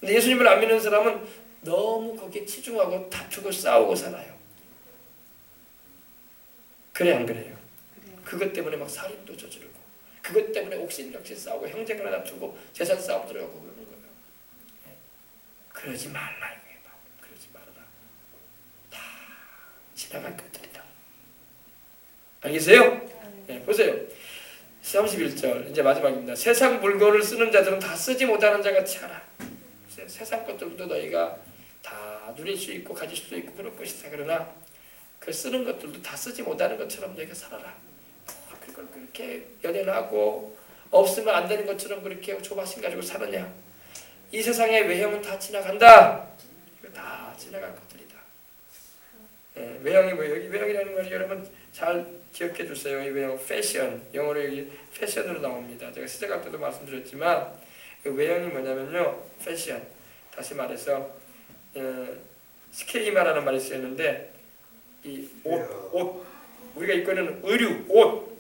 근데 예수님을 안 믿는 사람은 너무 거기에 치중하고 다투고 싸우고 살아요. 그래 안 그래요? 그것 때문에 막 살인도 저지르고, 그것 때문에 옥신각신 싸우고, 형제간에 다투고, 재산 싸움 들어가고 그러는 거예요. 그러지 말라 이거예요. 그러지 말아라. 다 지나갈 것들이다. 알겠어요? 네, 보세요. 31절 이제 마지막입니다. 세상 물건을 쓰는 자들은 다 쓰지 못하는 자 같이 하라. 세상 것들도 너희가 다 누릴 수 있고 가질 수도 있고 그럴 것이다. 그러나 그 쓰는 것들도 다 쓰지 못하는 것처럼 너희가 살아라. 그걸 그렇게 연연하고 없으면 안 되는 것처럼 그렇게 조바심 가지고 사느냐. 이 세상의 외형은 다 지나간다. 이거 다 지나갈 것들이다. 외형이 뭐예요? 여기 외형이라는 걸 여러분 잘 기억해 주세요. 이 외형 패션, 영어로 여기 패션으로 나옵니다. 제가 시작할 때도 말씀드렸지만 외형이 뭐냐면요, 패션. 다시 말해서 스케이마라는 말이 쓰였는데, 이 옷, 우리가 입고 있는 의류, 옷,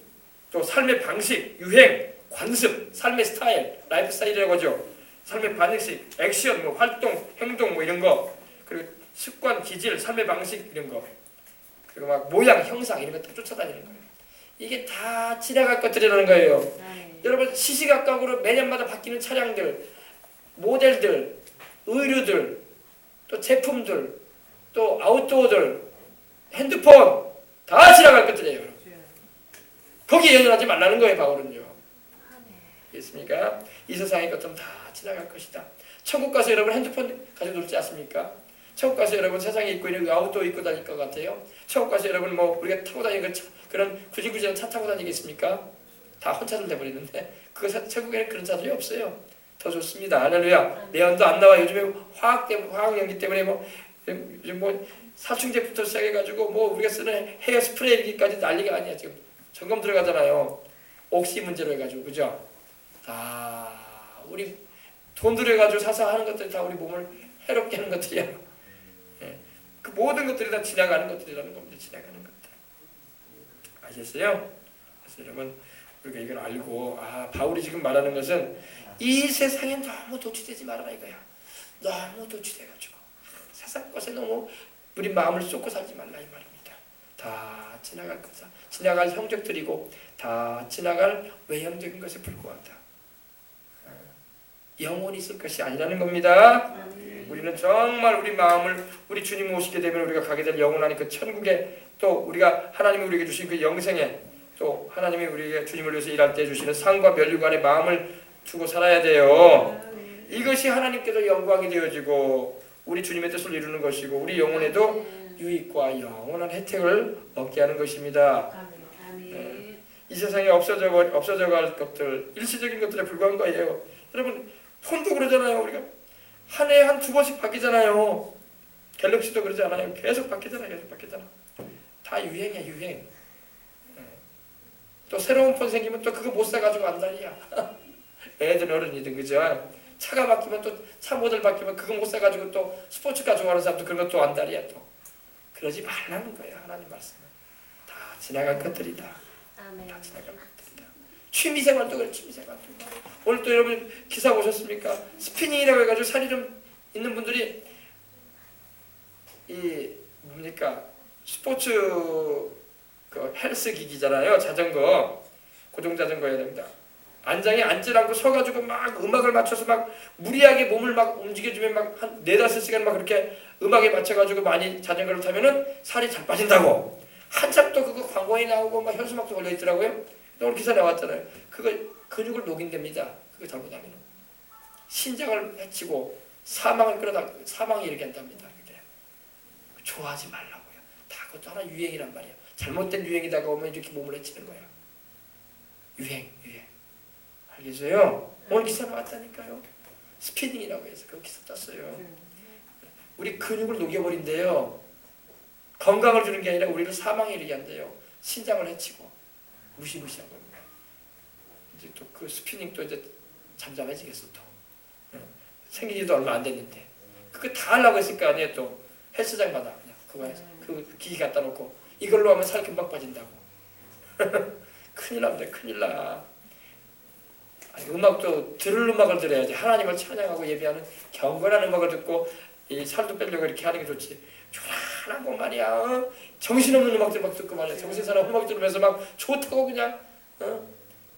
또 삶의 방식, 유행, 관습, 삶의 스타일, 라이프 스타일이라고 하죠. 삶의 방식, 액션, 뭐 활동, 행동, 뭐 이런 거, 그리고 습관, 기질, 삶의 방식 이런 거, 그리고 막 모양, 형상 이런 거 다 쫓아다니는 거예요. 이게 다 지나갈 것들이라는 거예요. 아멘. 여러분 시시각각으로 매년마다 바뀌는 차량들, 모델들, 의류들, 또 제품들, 또 아웃도어들, 핸드폰 다 지나갈 것들이에요. 거기에 연연하지 말라는 거예요. 바울은요. 알겠습니까? 이 세상의 것들은 다 지나갈 것이다. 천국 가서 여러분 핸드폰 가지고 놀지 않습니까? 천국 가서 여러분 세상에 입고 있는 그 아웃도어 입고 다닐 것 같아요? 천국 가서 여러분 뭐 우리가 타고 다니는 그런 구질구질한 차 타고 다니겠습니까? 다 혼차들 돼버리는데 천국에는 그런 차들이 없어요. 더 좋습니다. 할렐루야. 내연도 안 나와. 요즘에 화학 연기 때문에 뭐 요즘 뭐 살충제부터 시작해가지고 뭐 우리가 쓰는 헤어 스프레이기까지 난리가 아니야. 지금 점검 들어가잖아요. 옥시 문제로 해가지고 그죠? 다 우리 돈 들여가지고 사서 하는 것들이 다 우리 몸을 해롭게 하는 것들이야. 예. 그 모든 것들이 다 지나가는 것들이라는 겁니다. 지나가는 것들. 아셨어요? 그래서 여러분 우리가 이걸 알고 바울이 지금 말하는 것은 이 세상에 너무 도취되지 말아라 이거야. 너무 도취돼가지고 세상 것에 너무 우리 마음을 쏟고 살지 말라 이 말입니다. 다 지나갈 거다. 지나갈 형적들이고 다 지나갈 외형적인 것에 불과하다. 영원히 있을 것이 아니라는 겁니다. 우리는 정말 우리 마음을 우리 주님 오시게 되면 우리가 가게 될 영원한 그 천국에 또 우리가 하나님이 우리에게 주신 그 영생에 또 하나님이 우리에게 주님을 위해서 일할 때 주시는 상과 면류관의 마음을 두고 살아야 돼요. 이것이 하나님께도 영광이 되어지고 우리 주님의 뜻을 이루는 것이고 우리 영혼에도 유익과 영원한 혜택을 얻게 하는 것입니다. 이 세상에 없어져갈 것들, 일시적인 것들에 불과한 거예요. 여러분 폰도 그러잖아요. 우리가 한 해에 한 2번씩 바뀌잖아요. 갤럭시도 그러지 않아요. 계속 바뀌잖아요. 다 유행이야 유행. 또 새로운 폰 생기면 또 그거 못 사가지고 안달이야. 애든 어른이든 그죠. 차가 바뀌면 또 차 모델 바뀌면 그거 못 사가지고 또 스포츠카 좋아하는 사람도 그런 것도 안달이야 또. 그러지 말라는 거예요. 하나님 말씀은. 다 지나갈 것들이다. 다 지나갈 것들이다. 취미생활도 그래. 취미생활도. 오늘 또 여러분 기사 보셨습니까? 스피닝이라고 해가지고 살이 좀 있는 분들이 이 뭡니까 스포츠 그 헬스 기기잖아요. 자전거 고정 자전거 해야 됩니다. 안장에 앉질 않고 서가지고 막 음악을 맞춰서 막 무리하게 몸을 막 움직여주면 막 한 4-5시간 막 그렇게 음악에 맞춰가지고 많이 자전거를 타면은 살이 잘 빠진다고. 한참 또 그거 광고에 나오고 막 현수막도 걸려 있더라고요. 오늘 기사 나왔잖아요. 그거 근육을 녹인답니다. 그거 잘못하면 신장을 해치고 사망을 끌어다 사망이 이렇게 한답니다. 그게 좋아하지 말라고요. 다 그것도 하나 유행이란 말이야. 잘못된 유행이 다가오면 이렇게 몸을 해치는 거야. 유행. 알겠어요? 오늘 기사 나왔다니까요. 스피닝이라고 해서 그 기사 땄어요. 우리 근육을 녹여버린대요. 건강을 주는 게 아니라 우리를 사망에 이르게 한대요. 신장을 해치고 무시무시한 겁니다. 이제 또 그 스피닝 또 이제 잠잠해지겠어 또. 생기지도 얼마 안 됐는데 그거 다 하려고 했을 거 아니에요. 또 헬스장마다 그냥 그거 그 기기 갖다 놓고 이걸로 하면 살 금방 빠진다고. 큰일 납니다. 큰일 나. 음악도 들을 음악을 들어야지. 하나님을 찬양하고 예배하는 경건한 음악을 듣고 이 살도 빼려고 이렇게 하는 게 좋지. 조란하고 말이야. 정신없는 음악들 막 듣고 말이야. 정신사람 음악 들으면서 막 좋다고 그냥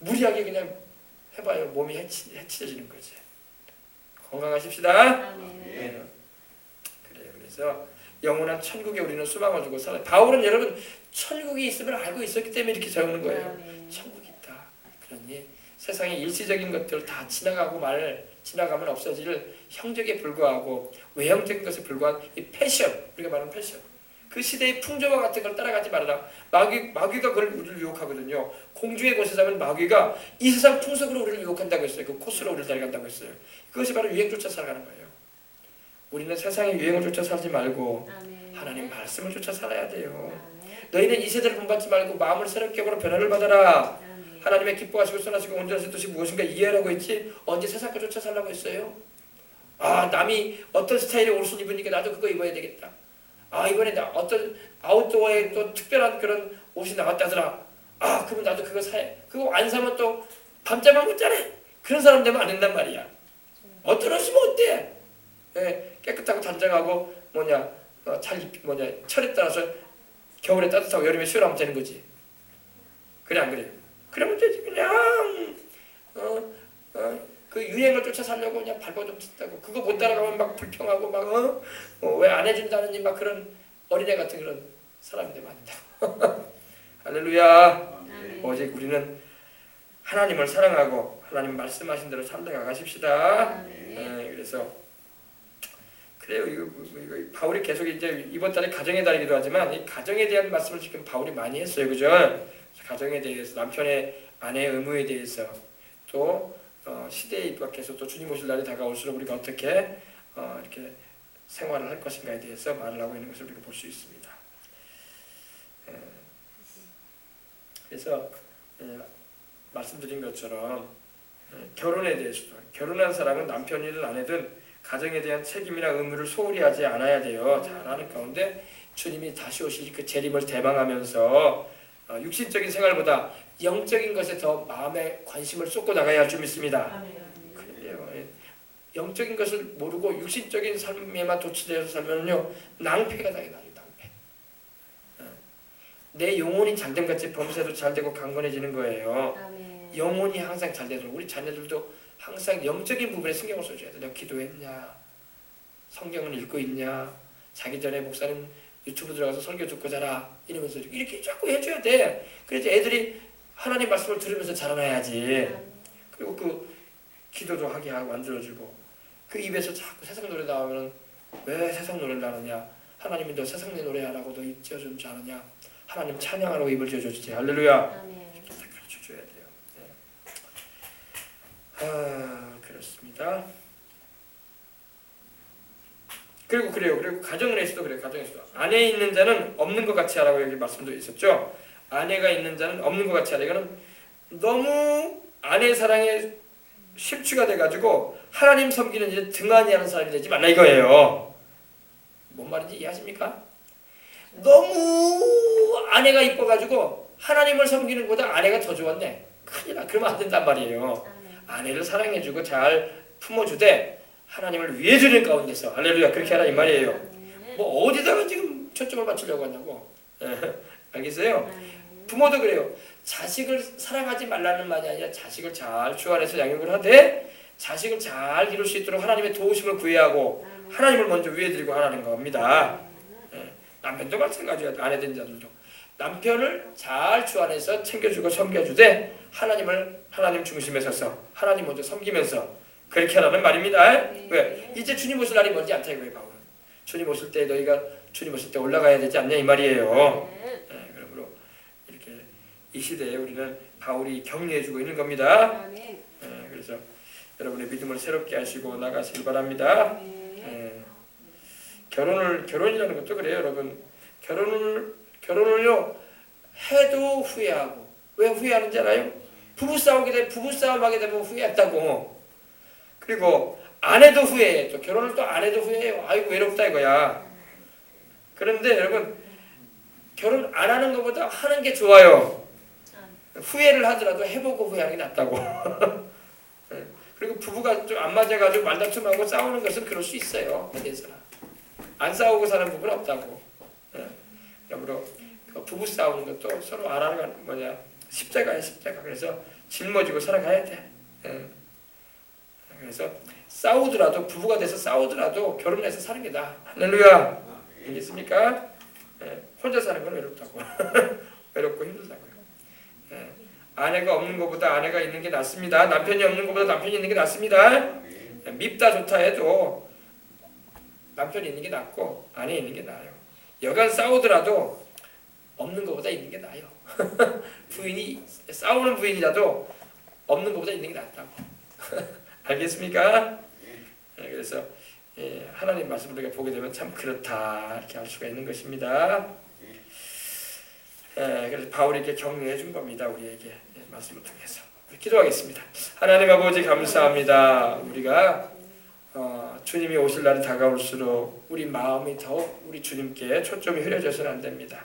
무리하게 그냥 해봐요. 몸이 해치해지는 거지. 건강하십시다. 네. 그래요. 그래서 영원한 천국에 우리는 소망을 두고 살아요. 바울은 여러분 천국이 있음을 알고 있었기 때문에 이렇게 적는 거예요. 천국이 있다. 그러니 세상의 일시적인 것들 다 지나가면 없어질 형적에 불과하고 외형적인 것에 불과한 이 패션, 우리가 말하는 패션, 그 시대의 풍조와 같은 걸 따라가지 말아라. 마귀가 그걸 우리를 유혹하거든요. 공주의 곳에 사면 마귀가 이 세상 풍속으로 우리를 유혹한다고 했어요. 그 코스로 우리를 데려간다고 했어요. 그것이 바로 유행조차 살아가는 거예요. 우리는 세상의 유행을 쫓아 살지 말고 하나님 말씀을 쫓아 살아야 돼요. 너희는 이 세대를 본받지 말고 마음을 새롭게 하고 변화를 받아라. 하나님의 기뻐하시고 선하시고 온전하신 뜻이 무엇인가 이해하라고 했지 언제 세상 거 쫓아 살라고 했어요? 남이 어떤 스타일의 옷을 입으니까 나도 그거 입어야 되겠다. 이번에 나 어떤 아웃도어에 또 특별한 그런 옷이 나왔다더라. 그러면 나도 그거 사야. 그거 안 사면 또 밤잠을 못 자네. 그런 사람 되면 안 된단 말이야. 어떤 옷이면 어때? 깨끗하고 단정하고 철에 따라서 겨울에 따뜻하고 여름에 시원하면 되는 거지. 그래 안 그래요? 그러면 되지. 그냥 그 유행을 쫓아 살려고 그냥 발버둥 친다고. 그거 못 따라가면 막 불평하고 막 왜 안 해준다느니 막 그런 어린애 같은 그런 사람들 많다고. 할렐루야. 오직 우리는 하나님을 사랑하고 하나님 말씀하신 대로 살다가 가십시다. 그래서 그래요. 이거 바울이 계속 이제 이번 달에 가정의 달이기도 하지만 이 가정에 대한 말씀을 지금 바울이 많이 했어요, 그죠? 가정에 대해서, 남편의 아내의 의무에 대해서, 또 시대에 입각해서 또 주님 오실 날이 다가올수록 우리가 어떻게 이렇게 생활을 할 것인가에 대해서 말을 하고 있는 것을 우리가 볼 수 있습니다. 그래서 말씀드린 것처럼 결혼에 대해서도, 결혼한 사람은 남편이든 아내든 가정에 대한 책임이나 의무를 소홀히 하지 않아야 돼요. 잘하는 가운데 주님이 다시 오실 그 재림을 대망하면서 육신적인 생활보다 영적인 것에 더 마음에 관심을 쏟고 나가야 할 줄 믿습니다. 그래요. 영적인 것을 모르고 육신적인 삶에만 도취되어서 살면요 낭패가 당연하죠. 낭패. 내 영혼이 잘됨 같이 범사도 잘되고 강건해지는 거예요. 영혼이 항상 잘되도록 우리 자녀들도 항상 영적인 부분에 신경을 써줘야 돼. 너 기도했냐? 성경을 읽고 있냐? 자기 전에 목사님 유튜브 들어가서 설교 듣고 자라 이러면서 이렇게 자꾸 해줘야 돼. 그래서 애들이 하나님 말씀을 들으면서 자라나야지. 그리고 그 기도도 하게 하고 만들어주고 그 입에서 자꾸 세상 노래 나오면 왜 세상 노래를 하느냐? 하나님이 너 세상 노래하라고 너 입 지어주지 않느냐? 하나님 찬양하라고 입을 지어줬지. 할렐루야. 이렇게 가르쳐줘야 돼요. 그렇습니다. 그리고 가정에서도 그래요. 가정에서도 아내 있는 자는 없는 것 같이 하라고 여기 말씀도 있었죠. 아내가 있는 자는 없는 것 같이 하라. 이거는 너무 아내 사랑에 심취가 돼가지고 하나님 섬기는 일에 등한히 하는 사람이 되지 말라 이거예요. 뭔 말인지 이해하십니까? 너무 아내가 이뻐가지고 하나님을 섬기는 것보다 아내가 더 좋았네. 큰일 나. 그러면 안 된단 말이에요. 아내를 사랑해주고 잘 품어주되 하나님을 위해 주는 가운데서 할렐루야 그렇게 하라 이 말이에요. 뭐 어디다가 지금 초점을 맞추려고 하냐고. 알겠어요? 부모도 그래요. 자식을 사랑하지 말라는 말이 아니라 자식을 잘 주 안에서 양육을 하되 자식을 잘 기를 수 있도록 하나님의 도우심을 구해야 하고 하나님을 먼저 위해 드리고 하라는 겁니다. 남편도 마찬가지예요. 아내 된 자들도 남편을 잘 주 안에서 챙겨주고 섬겨주되 하나님 중심에 서서 하나님 먼저 섬기면서 그렇게 하라는 말입니다. 왜? 이제 주님 오실 날이 멀지 않다 이거예요. 바울은. 주님 오실 때 너희가 주님 오실 때 올라가야 되지 않냐 이 말이에요. 그러므로 이렇게 이 시대에 우리는 바울이 격려해주고 있는 겁니다. 그래서 여러분의 믿음을 새롭게 하시고 나가시길 바랍니다. 결혼이라는 것도 그래요, 여러분. 결혼을요 해도 후회하고. 왜 후회하는지 알아요? 부부싸움 하게 되면 후회했다고. 그리고 아내도 후회해. 또 결혼을 또 아내도 후회해요. 아이고 외롭다 이거야. 그런데 여러분 결혼 안 하는 것보다 하는 게 좋아요. 후회를 하더라도 해보고 후회하는 게 낫다고. 그리고 부부가 좀 안 맞아가지고 말다툼하고 싸우는 것은 그럴 수 있어요. 어디서나. 안 싸우고 사는 부부는 없다고. 그러므로 부부 싸우는 것도 서로 알아가는 십자가야 십자가. 그래서 짊어지고 살아가야 돼. 그래서 싸우더라도 부부가 돼서 싸우더라도 결혼해서 사는 게 나아. 할렐루야. 알겠습니까? 혼자 사는 건 외롭다고. 외롭고 힘들다고요. 아내가 없는 것보다 아내가 있는 게 낫습니다. 남편이 없는 것보다 남편이 있는 게 낫습니다. 밉다 좋다 해도 남편이 있는 게 낫고 아내 있는 게 나아요. 여간 싸우더라도 없는 것보다 있는 게 나아요. 부인이 싸우는 부인이라도 없는 것보다 있는 게 낫다고. 알겠습니까? 그래서 하나님 말씀을 우리가 보게 되면 참 그렇다 이렇게 알 수가 있는 것입니다. 그래서 바울이 이렇게 격려해 준 겁니다. 우리에게 말씀을 통해서. 기도하겠습니다. 하나님 아버지 감사합니다. 우리가 주님이 오실 날이 다가올수록 우리 마음이 더욱 우리 주님께 초점이 흐려져서는 안 됩니다.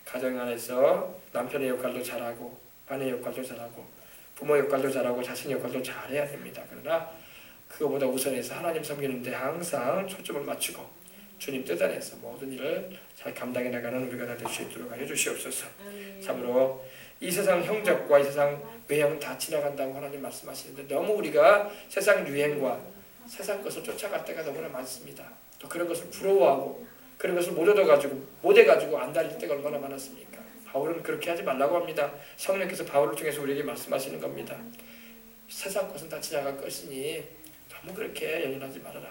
가정 안에서 남편의 역할도 잘하고 아내 역할도 잘하고 부모 역할도 잘하고 자신 역할도 잘해야 됩니다. 그러나 그거보다 우선해서 하나님 섬기는데 항상 초점을 맞추고 주님 뜻 안에서 모든 일을 잘 감당해 나가는 우리가 다 될 수 있도록 하여 주시옵소서. 참으로 이 세상 형적과 이 세상 외형은 다 지나간다고 하나님 말씀하시는데 너무 우리가 세상 유행과 세상 것을 쫓아갈 때가 너무나 많습니다. 또 그런 것을 부러워하고 그런 것을 못 얻어가지고 안달릴 때가 얼마나 많았습니까? 바울은 그렇게 하지 말라고 합니다. 성령께서 바울을 통해서 우리에게 말씀하시는 겁니다. 세상 것은 다 지나갈 것이니 너무 그렇게 연연하지 말아라.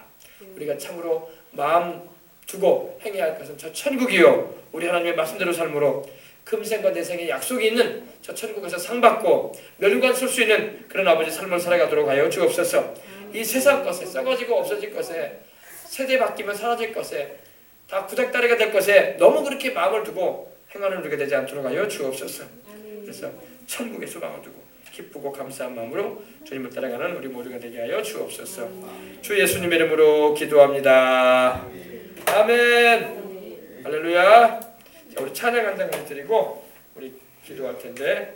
우리가 참으로 마음 두고 행해야 할 것은 저 천국이요, 우리 하나님의 말씀대로 삶으로 금생과 내생의 약속이 있는 저 천국에서 상받고 멸류관 설 수 있는 그런 아버지 삶을 살아가도록 하여 주옵소서. 이 세상 것에, 썩어지고 없어질 것에, 세대 바뀌면 사라질 것에, 다 구닥다리가 될 것에 너무 그렇게 마음을 두고 행하는 우리가 되지 않도록 하여 주옵소서. 그래서 천국의 소망을 두고 기쁘고 감사한 마음으로 주님을 따라가는 우리 모두가 되게 하여 주옵소서. 주 예수님의 이름으로 기도합니다. 아멘. 할렐루야. 자, 우리 찬양 한 장을 드리고 우리 기도할 텐데,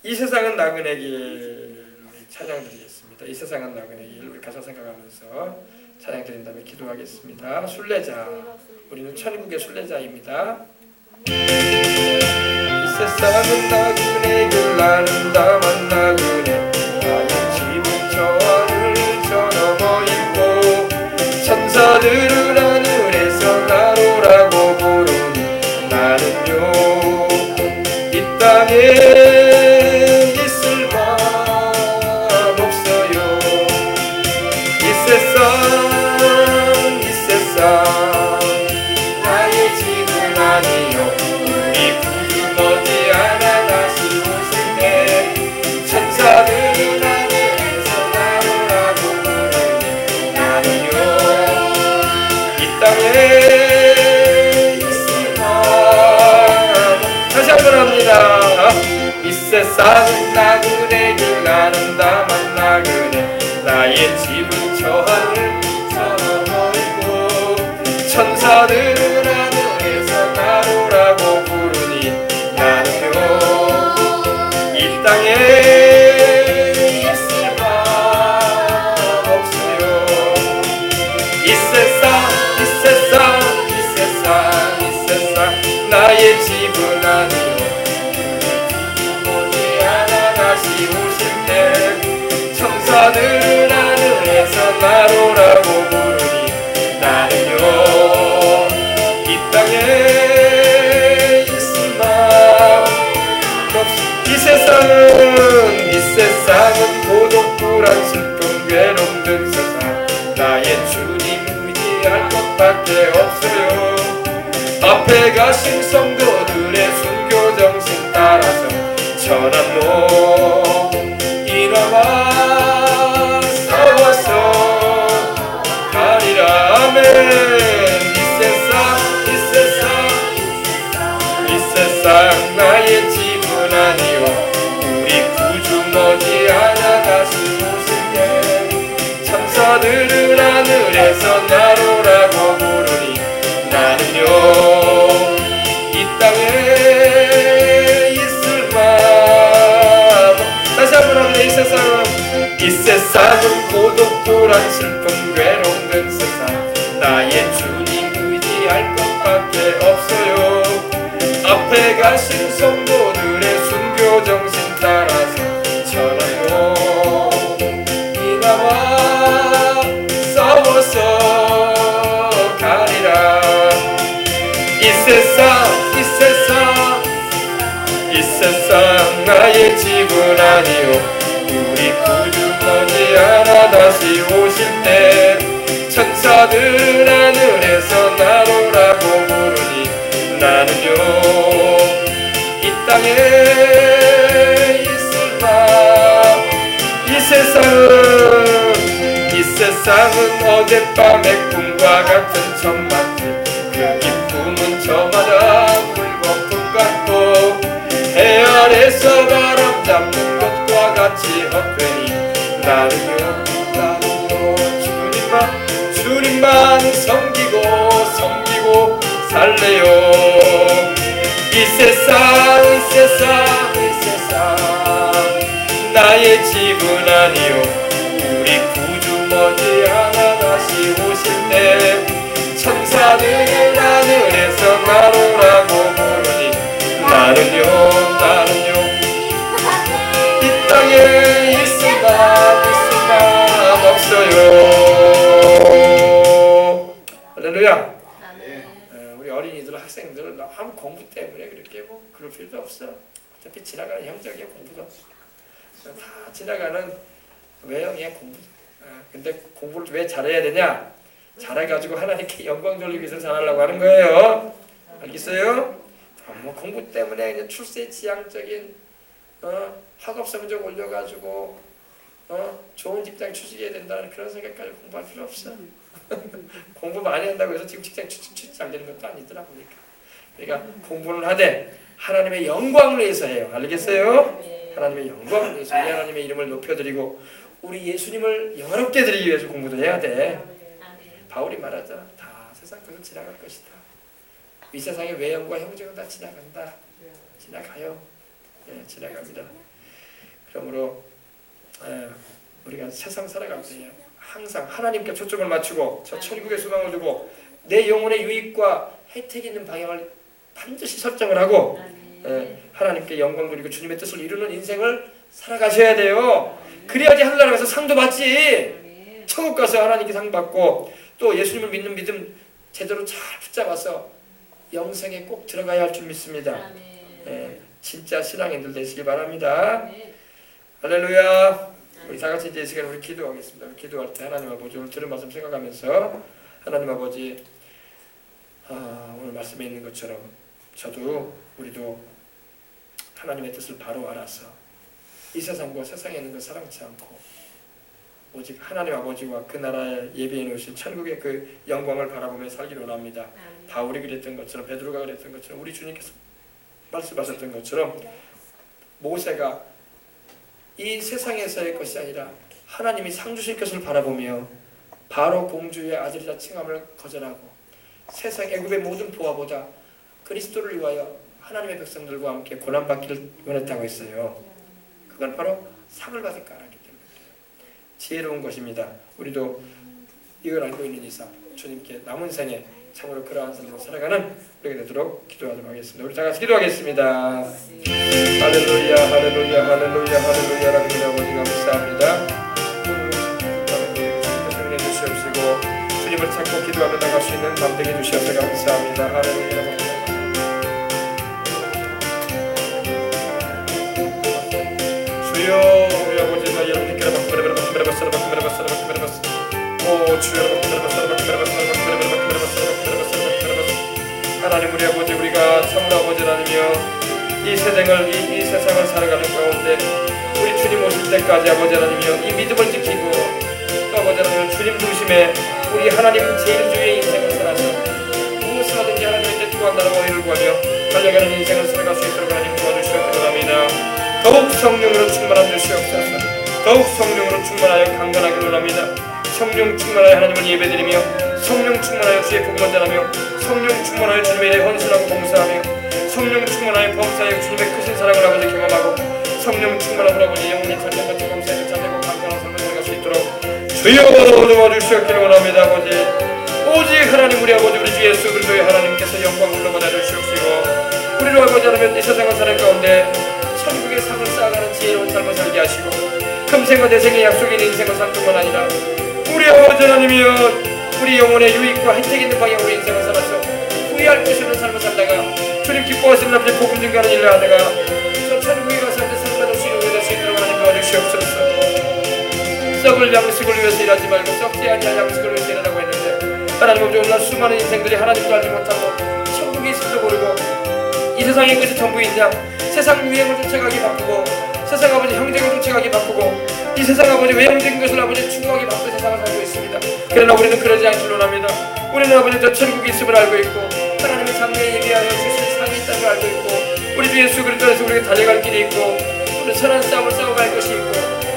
이 세상은 나그네 길 찬양 드리겠습니다. 이 세상은 나그네 길 우리 가사 생각하면서 찬양 드린 다음에 기도하겠습니다. 순례자, 우리는 천국의 순례자입니다. 이 세상은 나그네 길 아름다운 나그네, 나의 집은 저 하늘처럼 있고 천사들은 하늘에서 나로라고 부르니 나는요 이 땅에 있을 맘 없어요. 이 세상 나의 집은 아니요, 우리 구주 머지않아 다시 오실 때 천사들은 하늘에서 나로라고 부르니 나는요 이 땅에 있을 맘. 다시 한번 합니다. 이 세상은 나그네 길 아름다운 나그네, 나의 집은 저 하늘처럼 멀고 천사들은 하늘에서 나로라고 부르니 나는요 이 땅에 있을 맘 없어요. 이 세상 나의 집은 아니요, 머지않아 다시 오실 때 천사들은 하늘에서 나로라고 부르니 나는요 이 땅에 있을 맘 없어. 이 세상은 고독 불안 슬픔 괴로움 든 세상, 나의 주님 의지할 것밖에 없어요. 앞에 가신 성도들의 순교 정신 따라서 천한 몸 일어나 싸워서 가리라. 아멘. 이 세상 나의 집은 아니요, 우리 구주 머지않아 다시 오실 때 천사들은 하늘에서 나로라고 부르니 나는요 이 땅에 있을 맘. 다시 한번 합니다. 이 세상은 고독 불안 슬픔 괴로움 든 세상, 나의 주님 의지할 것밖에 없어요. 앞에 가신 성도들의 순교 정신 따라서 천하요 이나와 싸워서 가리라. 이 세상 나의 집은 아니요, 우리 구주 머지않아 다시 오실 때 천사들은 하늘에서 나로라고 부르니 나는요 이 땅에 있을 맘. 이 세상은 어젯밤의 꿈과 같은 천막집, 그 기쁨은 저마다 물거품 같고 해 아래서 바람 잡는 것과 같이 헛되니 나는요 주님만 섬기고 살래요. 이 세상 나의 집은 아니요, 우리 구주 머지않아 다시 오실 때 천사들은 하늘에서 나로라고 부르니 어린이들, 학생들 너무 공부 때문에 그렇게 뭐 그럴 필요도 없어. 어차피 지나가는 형적이야. 공부도 다 지나가는 외형이야. 공부. 근데 공부를 왜 잘해야 되냐? 잘해가지고 하나님께 영광 돌리기 위해서 잘하려고 하는 거예요. 알겠어요? 뭐 공부 때문에 그냥 출세 지향적인 학업 성적 올려가지고 좋은 직장 취직해야 된다는 그런 생각까지 공부할 필요 없어. 공부 많이 한다고 해서 지금 직장 취직 잘 되는 것도 아니더라 보니까. 그러니까 공부를 하되 하나님의 영광을 위해서 해요. 알겠어요? 하나님의 영광을 위해서 하나님의 이름을 높여드리고 우리 예수님을 영화롭게 드리기 위해서 공부도 해야 돼. 바울이 말하잖아. 다 세상 것은 지나갈 것이다. 이 세상의 외형과 형적은 다 지나간다. 지나가요. 지나갑니다. 그러므로 우리가 세상 살아갈 때 항상 하나님께 초점을 맞추고 저 천국의 소망을 두고 내 영혼의 유익과 혜택이 있는 방향을 반드시 설정을 하고 하나님께 영광 돌리고 주님의 뜻을 이루는 인생을 살아가셔야 돼요. 그래야지 하늘나라 가서 상도 받지. 천국 가서 하나님께 상 받고 또 예수님을 믿는 믿음 제대로 잘 붙잡아서 영생에 꼭 들어가야 할 줄 믿습니다. 진짜 신앙인들 되시기 바랍니다. 할렐루야. 우리 다 같이 이제 이 시간에 우리 기도하겠습니다. 우리 기도할 때 하나님 아버지 오늘 들은 말씀 생각하면서 하나님 아버지 오늘 말씀에 있는 것처럼 저도 우리도 하나님의 뜻을 바로 알아서 이 세상과 세상에 있는 것 사랑치 않고 오직 하나님 아버지와 그 나라에 예비해 놓으신 천국의 그 영광을 바라보며 살기를 원합니다. 바울이 그랬던 것처럼 베드로가 그랬던 것처럼 우리 주님께서 말씀하셨던 것처럼 모세가 이 세상에서의 것이 아니라 하나님이 상 주실 것을 바라보며 바로 공주의 아들이라 칭함을 거절하고 세상 애굽의 모든 보화보다 그리스도를 위하여 하나님의 백성들과 함께 고난받기를 원했다고 했어요. 그건 바로 상을 받을 까라기 때문에 지혜로운 것입니다. 우리도 이걸 알고 있는 이상 주님께 남은 생에 참으로 그러한 삶으로 살아가는 우리가 되도록 기도하도록 하겠습니다. 우리 다 같이 기도하겠습니다. 할렐루야 할렐루야 할렐루야 할렐루야 라는 아버지 감사합니다. 주님께 주시옵시고 주님을 찾고 기도하며 나갈 수 있는 밤 되게 주시옵소서 감사합니다. 할렐루야. 주여 우리 아버지 나 여러분께 오 주여 하나님 우리 아버지 우리가 참으로 아버지 하나님이여 이 세상을 살아가는 가운데 우리 주님 오실 때까지 아버지 하나님이여 이 믿음을 지키고 또 아버지 하나님 주님 중심에 우리 하나님 제일주의 인생을 살아서 무엇을 하든지 하나님의 뜻과 나라와 의를 구하며 달려가는 인생을 살아갈 수 있도록 하나님 도와주시옵기를 원합니다. 더욱 성령으로 충만하여 주시옵소서. 더욱 성령으로 충만하여 강건하기를 원합니다. 성령 충만하여 하나님을 예배드리며 성령 충만하여 주의 복음을 전하며 성령 충만하여 주님에 대해 헌신하고 봉사하며 성령 충만하여 범사하여 주님의 크신 사랑을 아버지 경험하고 성령 충만하여 아버지 영혼이 전쟁같이 범사하여 자되고 강건한 삶을 살아갈 수 있도록 주여 도와주시옵기를 원합니다. 아버지 오직 하나님 우리 아버지 우리 주 예수 그리스도의 하나님께서 영광을 받아 주시옵시고 우리로 아버지 하나님 이 세상을 사는 가운데 천국의 상을 쌓아가는 지혜로운 삶을 살게 하시고 금생과 대생의 약속이 있는 인생을 살 뿐만 아니라 우리 아버지 하나님이여 우리 영혼의 유익과 혜택 있는 방향으로 인생을 살아서 후회할 것이 없는 삶을 살다가 주님 기뻐하시는 아버지 복음 증가하는 일을 하다가 저 천국에 가서 상받을 수 있는 우리가 될 수 있도록 하나님 도와주시옵소서. 썩을 양식을 위해서 일하지 말고 썩지 아니할 양식을 위해서 일하라고 했는데 하나님 아버지 오늘 수많은 인생들이 하나님도 알지 못하고 천국이 있을지도 모르고 이 세상에 것이 전부 있냐 세상 유행을 쫓아가기 바쁘고 세상 아버지 형제를 쫓아가기 바쁘고 이 세상 아버지 외형적인 것을 아버지 추구하기 바쁜 세상을 살고 있습니다. 그러나 우리는 그러지 않기를 원합니다. 우리는 아버지 저 천국이 있음을 알고 있고 하나님의 장래에 예비하여 주신 상이 있다는 걸 알고 있고 우리 주 예수 그리스도에서 우리가 달려갈 길이 있고 우리 선한 싸움을 싸워갈 것이 있고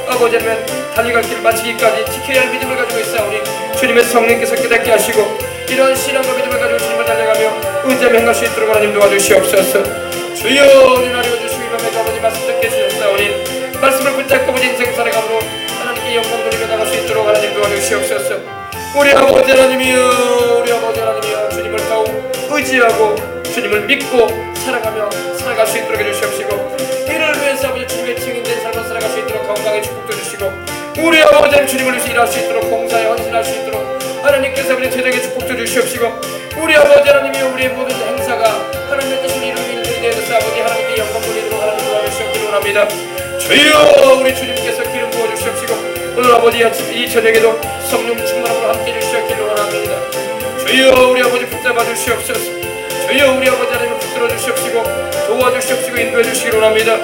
아버지 하나님 달려갈 길을 마치기까지 지켜야 할 믿음을 가지고 있사오니 주님의 성령께서 깨닫게 하시고 이러한 신앙과 믿음을 가지고 주님을 달려가며 의지하며 행할 수 있도록 하나님 도와주시옵소서. 주여 우리 나리와 주시고 이 밤에 아버지 말씀 듣게 주셨사오니 말씀을 붙잡고 우리 인생 살아감으로 하나님께 영광 돌리며 나갈 수 있도록 하나님 도와주시옵소서. 우리 아버지 하나님이여 우리 아버지 하나님이여 주님을 더욱 의지하고 주님을 믿고 살아가며 살아갈 수 있도록 해주시옵시고 이를 위해서 아버지 주님의 증인된 삶을 살아갈 수 있도록 건강에 축복도 주시고 우리 아버지 하나님 주님을 위해서 일할 수 있도록 봉사에 헌신할 수 있도록 하나님께서 우리 재정에 축복도 주시옵시고 우리 아버지 하나님이여 우리의 모든 영광 돌리도록 하나님 도와주시옵기를 원합니다. 주여 우리 주님께서 기름 부어주시옵시고 오늘 아버지 이 저녁에도 성령 충만함으로 함께해 주시옵기를 원합니다. 주여 우리 아버지 붙잡아 주시옵소서. 주여 우리 아버지 하나님을 붙들어 주시옵시고 도와주시옵시고 인도해 주시기를 원합니다.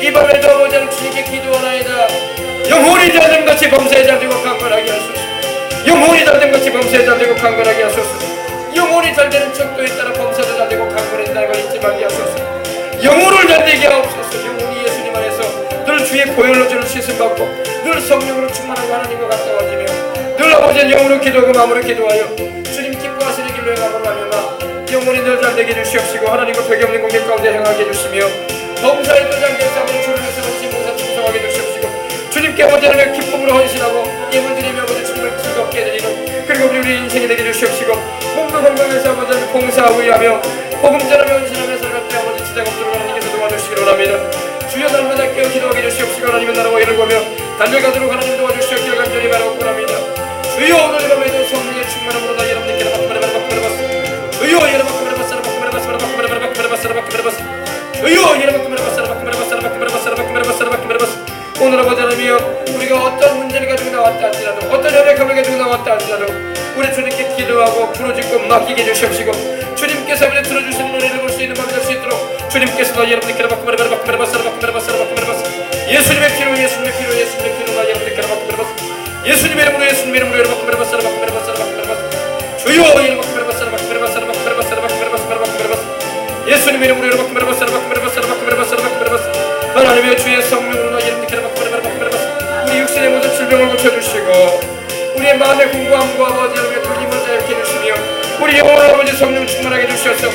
이 밤에도 아버지 하나님 주님께 기도하나이다. 영혼이 자됨같이 범사에 잘되고 강건하게 하소서. 영혼이 잘됨같이 범사에 잘되고 강건하게 하소서. 영혼이 잘되는 척도에 따라 범사도 잘되고 강건해진다는 걸 잊지 말게 하소서. 영혼을 잘되게 하옵소서. 영혼이 예수님 안에서 늘 주의 보혈로 저를 씻음받고 늘 성령으로 충만하고 하나님과 가까워지며 늘 아버지의 영으로 기도하고 마음으로 기도하여 주님 기뻐하시는 길로 행함으로 하며 영혼이 늘 잘되게 해주시옵시고 하나님과 벽이 없는 공격 가운데 행하게 해주시며 범사의 도장에서 아버지 주를 위해서 헌신 봉사 충성하게 해주시옵시고 주님께 아버지 하나님의 기쁨으로 헌신하고 예물 드리며 아버지 정말 즐겁게 드리는 그리고 우리 인생이 되게 해주시옵시고 몸도 건강해서 아버지 하나님 봉사하고 일하며 복음 전하며 헌신하며 살갈 때 아버지 지장 없도록 하나님께서 도와주시기를 원합니다. 주여 날마다 깨어 기도하게 해주시옵시고 하나님의 나라와 일을 보며 달려가도록 하나님 도와주시옵기를 간절히 바라옵고 합니다. 주여 오늘 밤에도 성령의 충만함으로 나 여러분들께서 주여 여러분 오늘 아버지 하나님이여 우리가 어떤 문제를 가지고 나왔다 할지라도 어떤 혈액함을 가지고 나왔다 할지라도 우리 주님께 기도하고 부르짖고 맡기게 해주시옵시고 주님께서 우리 들어주시는 노래를 볼 수 있는 밤이 될 수 있도록 주님께서 나 여러분들께로 예수님의 피로 예수님의 피로 예수님의 피로 나 여러분들께로 예수님의 이름으로 예수님의 이름으로 주여 예수님의 이름으로 하나님의 주의 성령으로 우리 육신의 모든 질병을 고쳐주시고 우리의 마음의 공고함과 아버지 하나님의 돌림을 자유케 해주시며 우리 영혼을 아버지 성령 충만하게 해주셔서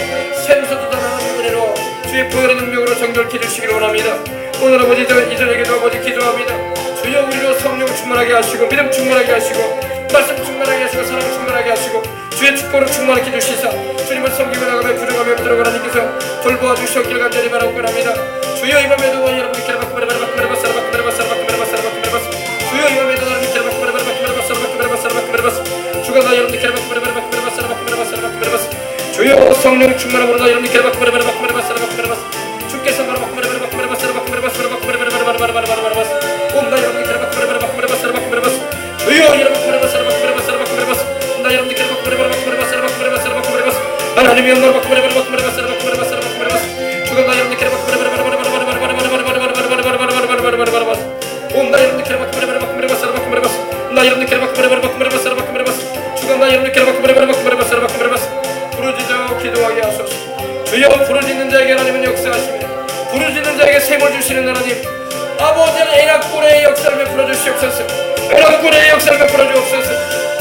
샘소도 다나는 은혜로 주의 보혈의 능력으로 정결케 해주시기를 원합니다. 오늘 아버지 이전에게도 아버지 기도합니다. 주여 우리로 성령 충만하게 하시고 믿음 충만하게 하시고 말씀 충만하게 하시고 사랑 충만하게 하시고 주의 축복으로 충만하게 해주시사 주님을 섬기고 나가며 부정하며 들어가는 님께서 돌보아 주시옵기를 간절히 바라고 합니다. 주여 이 밤에도 여러분께 주여 이 밤에도 주가 나 여러분께 주여 성령 충만함으로 나 여러분께 주께서 온나 여러분께 주여 하나님이 영광을 주가 나 여러분께 온나 여러분께 나 여러분께 부르짖어 기도하게 하소서. 주여 부르짖는 자에게 하나님은 역사하시며 부르짖는 자에게 샘을 주시는 하나님 아버지는 애락골의 역사를 베풀어 주시옵소서. 애락골의 역사를 베풀어 주옵소서.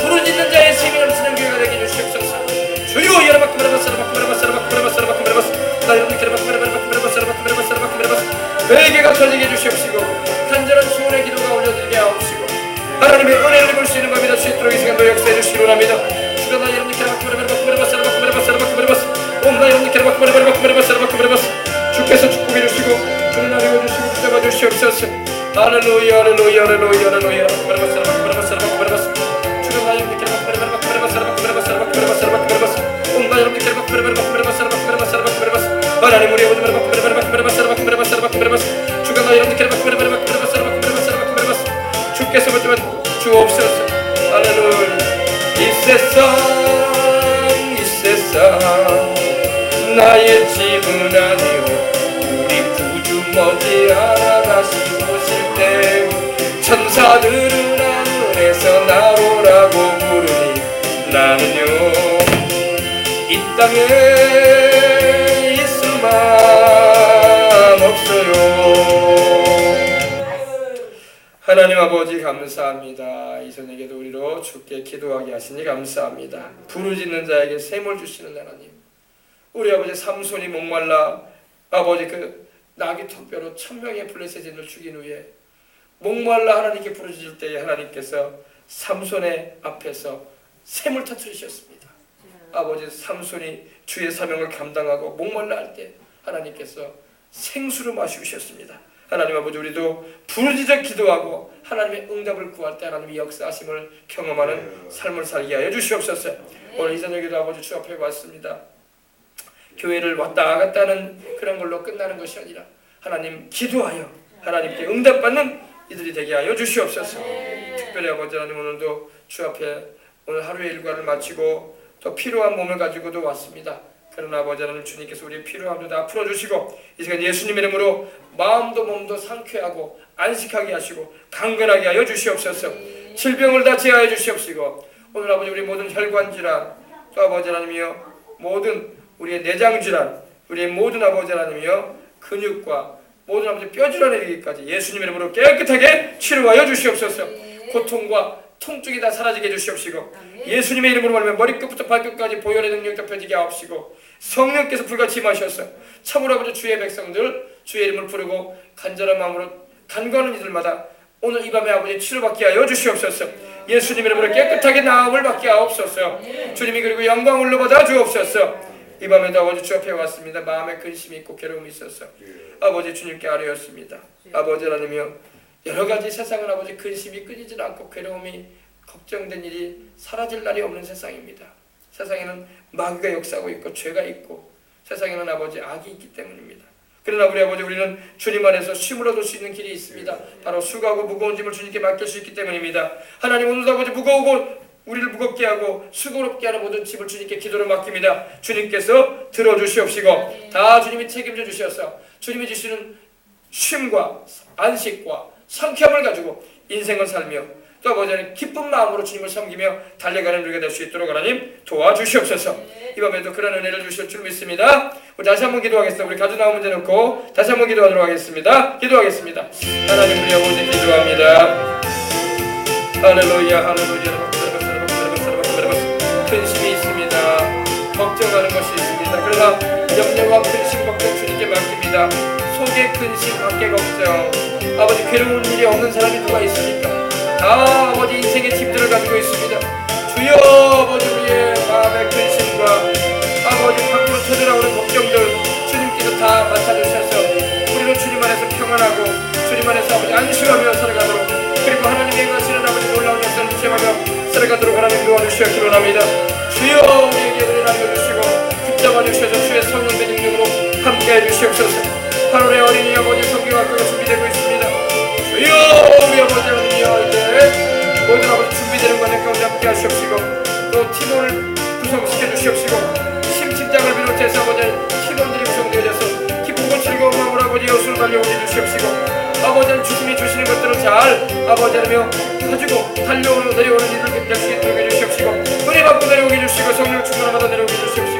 부르짖는 자의 샘이 넘치는 교회가 되게 해주시옵소서. 주여 나 여러분께 회개가 터지게 해주시옵시고 간절한 소원의 기도가 올려드리게 하옵시고 하나님의 은혜를 입을 수 있는 밤이다 수 있도록 이 시간도 역사해 주시기로 합니다. 주가 나 여러분께 주께서 축복해 주시고 주는 나를 주시고 붙잡아 주시옵소서. 할렐루야 할렐루야 할렐루야 할렐루야 주가 나 여러분께 온나 여러분께 하나님 우리 아버지 주가 나 여러분께 주께서 붙잡아 주옵소서. 할렐루야. 이 세상 나의 집은 아니요 우리 구주 머지않아 다시 오실 때 천사들은 하늘에서 나오라고 부르니 나는요 이 땅에 있을 만 없어요. 하나님 아버지 감사합니다. 이 저녁에도 우리로 주께 기도하게 하시니 감사합니다. 부르짖는 자에게 샘을 주시는 하나님 우리 아버지 삼손이 목말라 아버지 그 나귀 턱뼈로 1000명의 블레셋인을 죽인 후에 목말라 하나님께 부르짖을 때에 하나님께서 삼손의 앞에서 샘을 터뜨리셨습니다. 아버지 삼손이 주의 사명을 감당하고 목말라 할 때 하나님께서 생수를 마시우셨습니다. 하나님 아버지 우리도 부르짖어 기도하고 하나님의 응답을 구할 때 하나님의 역사하심을 경험하는 삶을 살게 하여 주시옵소서. 오늘 이 저녁에도 아버지 주 앞에 왔습니다. 교회를 왔다 갔다 하는 그런 걸로 끝나는 것이 아니라 하나님 기도하여 하나님께 응답받는 이들이 되게 하여 주시옵소서. 특별히 아버지 하나님, 오늘도 주 앞에 오늘 하루의 일과를 마치고 또 필요한 몸을 가지고도 왔습니다. 그러나 아버지 하나님, 주님께서 우리의 필요함도 다 풀어주시고 이 시간 예수님 이름으로 마음도 몸도 상쾌하고 안식하게 하시고 강건하게 하여 주시옵소서. 질병을 다 제하여 주시옵시고 오늘 아버지 우리 모든 혈관질환, 또 아버지 하나님이여 모든 우리의 내장질환, 우리의 모든 아버지 하나님이여 근육과 모든 아버지 뼈질환에 이르기까지 예수님 이름으로 깨끗하게 치료하여 주시옵소서. 고통과 통증이 다 사라지게 해주시옵시고 예수님의 이름으로 말하면 머리끝부터 발끝까지 보혈의 능력도 펴지게 하옵시고 성령께서 불같이 임하셔서 참으로 아버지 주의 백성들 주의 이름을 부르고 간절한 마음으로 간구하는 이들마다 오늘 이 밤에 아버지 치료받게 하여 주시옵소서. 예수님 이름으로 깨끗하게 나음을 받게 하옵소서. 주님이 그리고 영광을 올려받아 주옵소서. 이 밤에도 아버지 주 앞에 왔습니다. 마음에 근심이 있고 괴로움이 있어서 아버지 주님께 아뢰었습니다. 아버지 하나님이여, 여러 가지 세상은 아버지 근심이 끊이질 않고 괴로움이 걱정된 일이 사라질 날이 없는 세상입니다. 세상에는 마귀가 역사하고 있고 죄가 있고 세상에는 아버지 악이 있기 때문입니다. 그러나 우리 아버지, 우리는 주님 안에서 쉼을 얻을 수 있는 길이 있습니다. 바로 수고하고 무거운 짐을 주님께 맡길 수 있기 때문입니다. 하나님, 오늘도 아버지 무거우고 우리를 무겁게 하고 수고롭게 하는 모든 짐을 주님께 기도로 맡깁니다. 주님께서 들어주시옵시고 다 주님이 책임져 주셔서 주님이 주시는 쉼과 안식과 상쾌함을 가지고 인생을 살며 또 아버지는 기쁜 마음으로 주님을 섬기며 달려가는 우리가 될 수 있도록 하나님 도와주시옵소서. 이 밤에도 그런 은혜를 주실 줄 믿습니다. 우리 다시 한번 기도하겠습니다. 우리 가져 나온 문제 놓고 다시 한번 기도하도록 하겠습니다. 기도하겠습니다. 하나님, 우리 아버지 기도합니다. 할렐루야, 할렐루야. 근심이 있습니다. 걱정하는 것이 있습니다. 그러나 염려와 근심 걱정 주님께 맡깁니다. 속의 근심, 밖의 걱정, 아버지 괴로운 일이 없는 사람이 누가 있습니까? 다 아버지 인생의 짐들을 가지고 있습니다. 주여, 아버지 우리의 마음의 근심과 아버지 밖으로 터져나오는 걱정들 주님께서 다 맡아주셔서 우리는 주님 안에서 평안하고 주님 안에서 아버지 안심하며 살아가도록, 그리고 하나님의 행하시는 아버지 놀라운 역사를 체험하며 살아가도록 하나님 도와주시어 기도합니다. 주여, 우리에게 은혜를 남겨주시고 붙잡아 주셔서 주의 성령의 능력으로 함께해 주시옵소서. 8월의 어린이 아버지 성경학교가 준비되고 있습니다. 주여, 우리 아버지 하나님이여, 이제 모든 아버지 준비되는 과정 가운데 함께 하시옵시고 또 팀원을 구성시켜 주시옵시고 심층장을 비롯해서 아버지 팀원들이 구성되어져서 기쁨과 즐거운 마음으로 아버지 여수로 달려오게 주시옵시고 아버지는 주님이 주시는 것들을 잘 아버지 하며 가지고 달려오는 내려오는 일을 될 수 있도록 해주시옵시고 은혜 받고 내려오게 해주시고 성령 충만하다 내려오게 해주시옵시고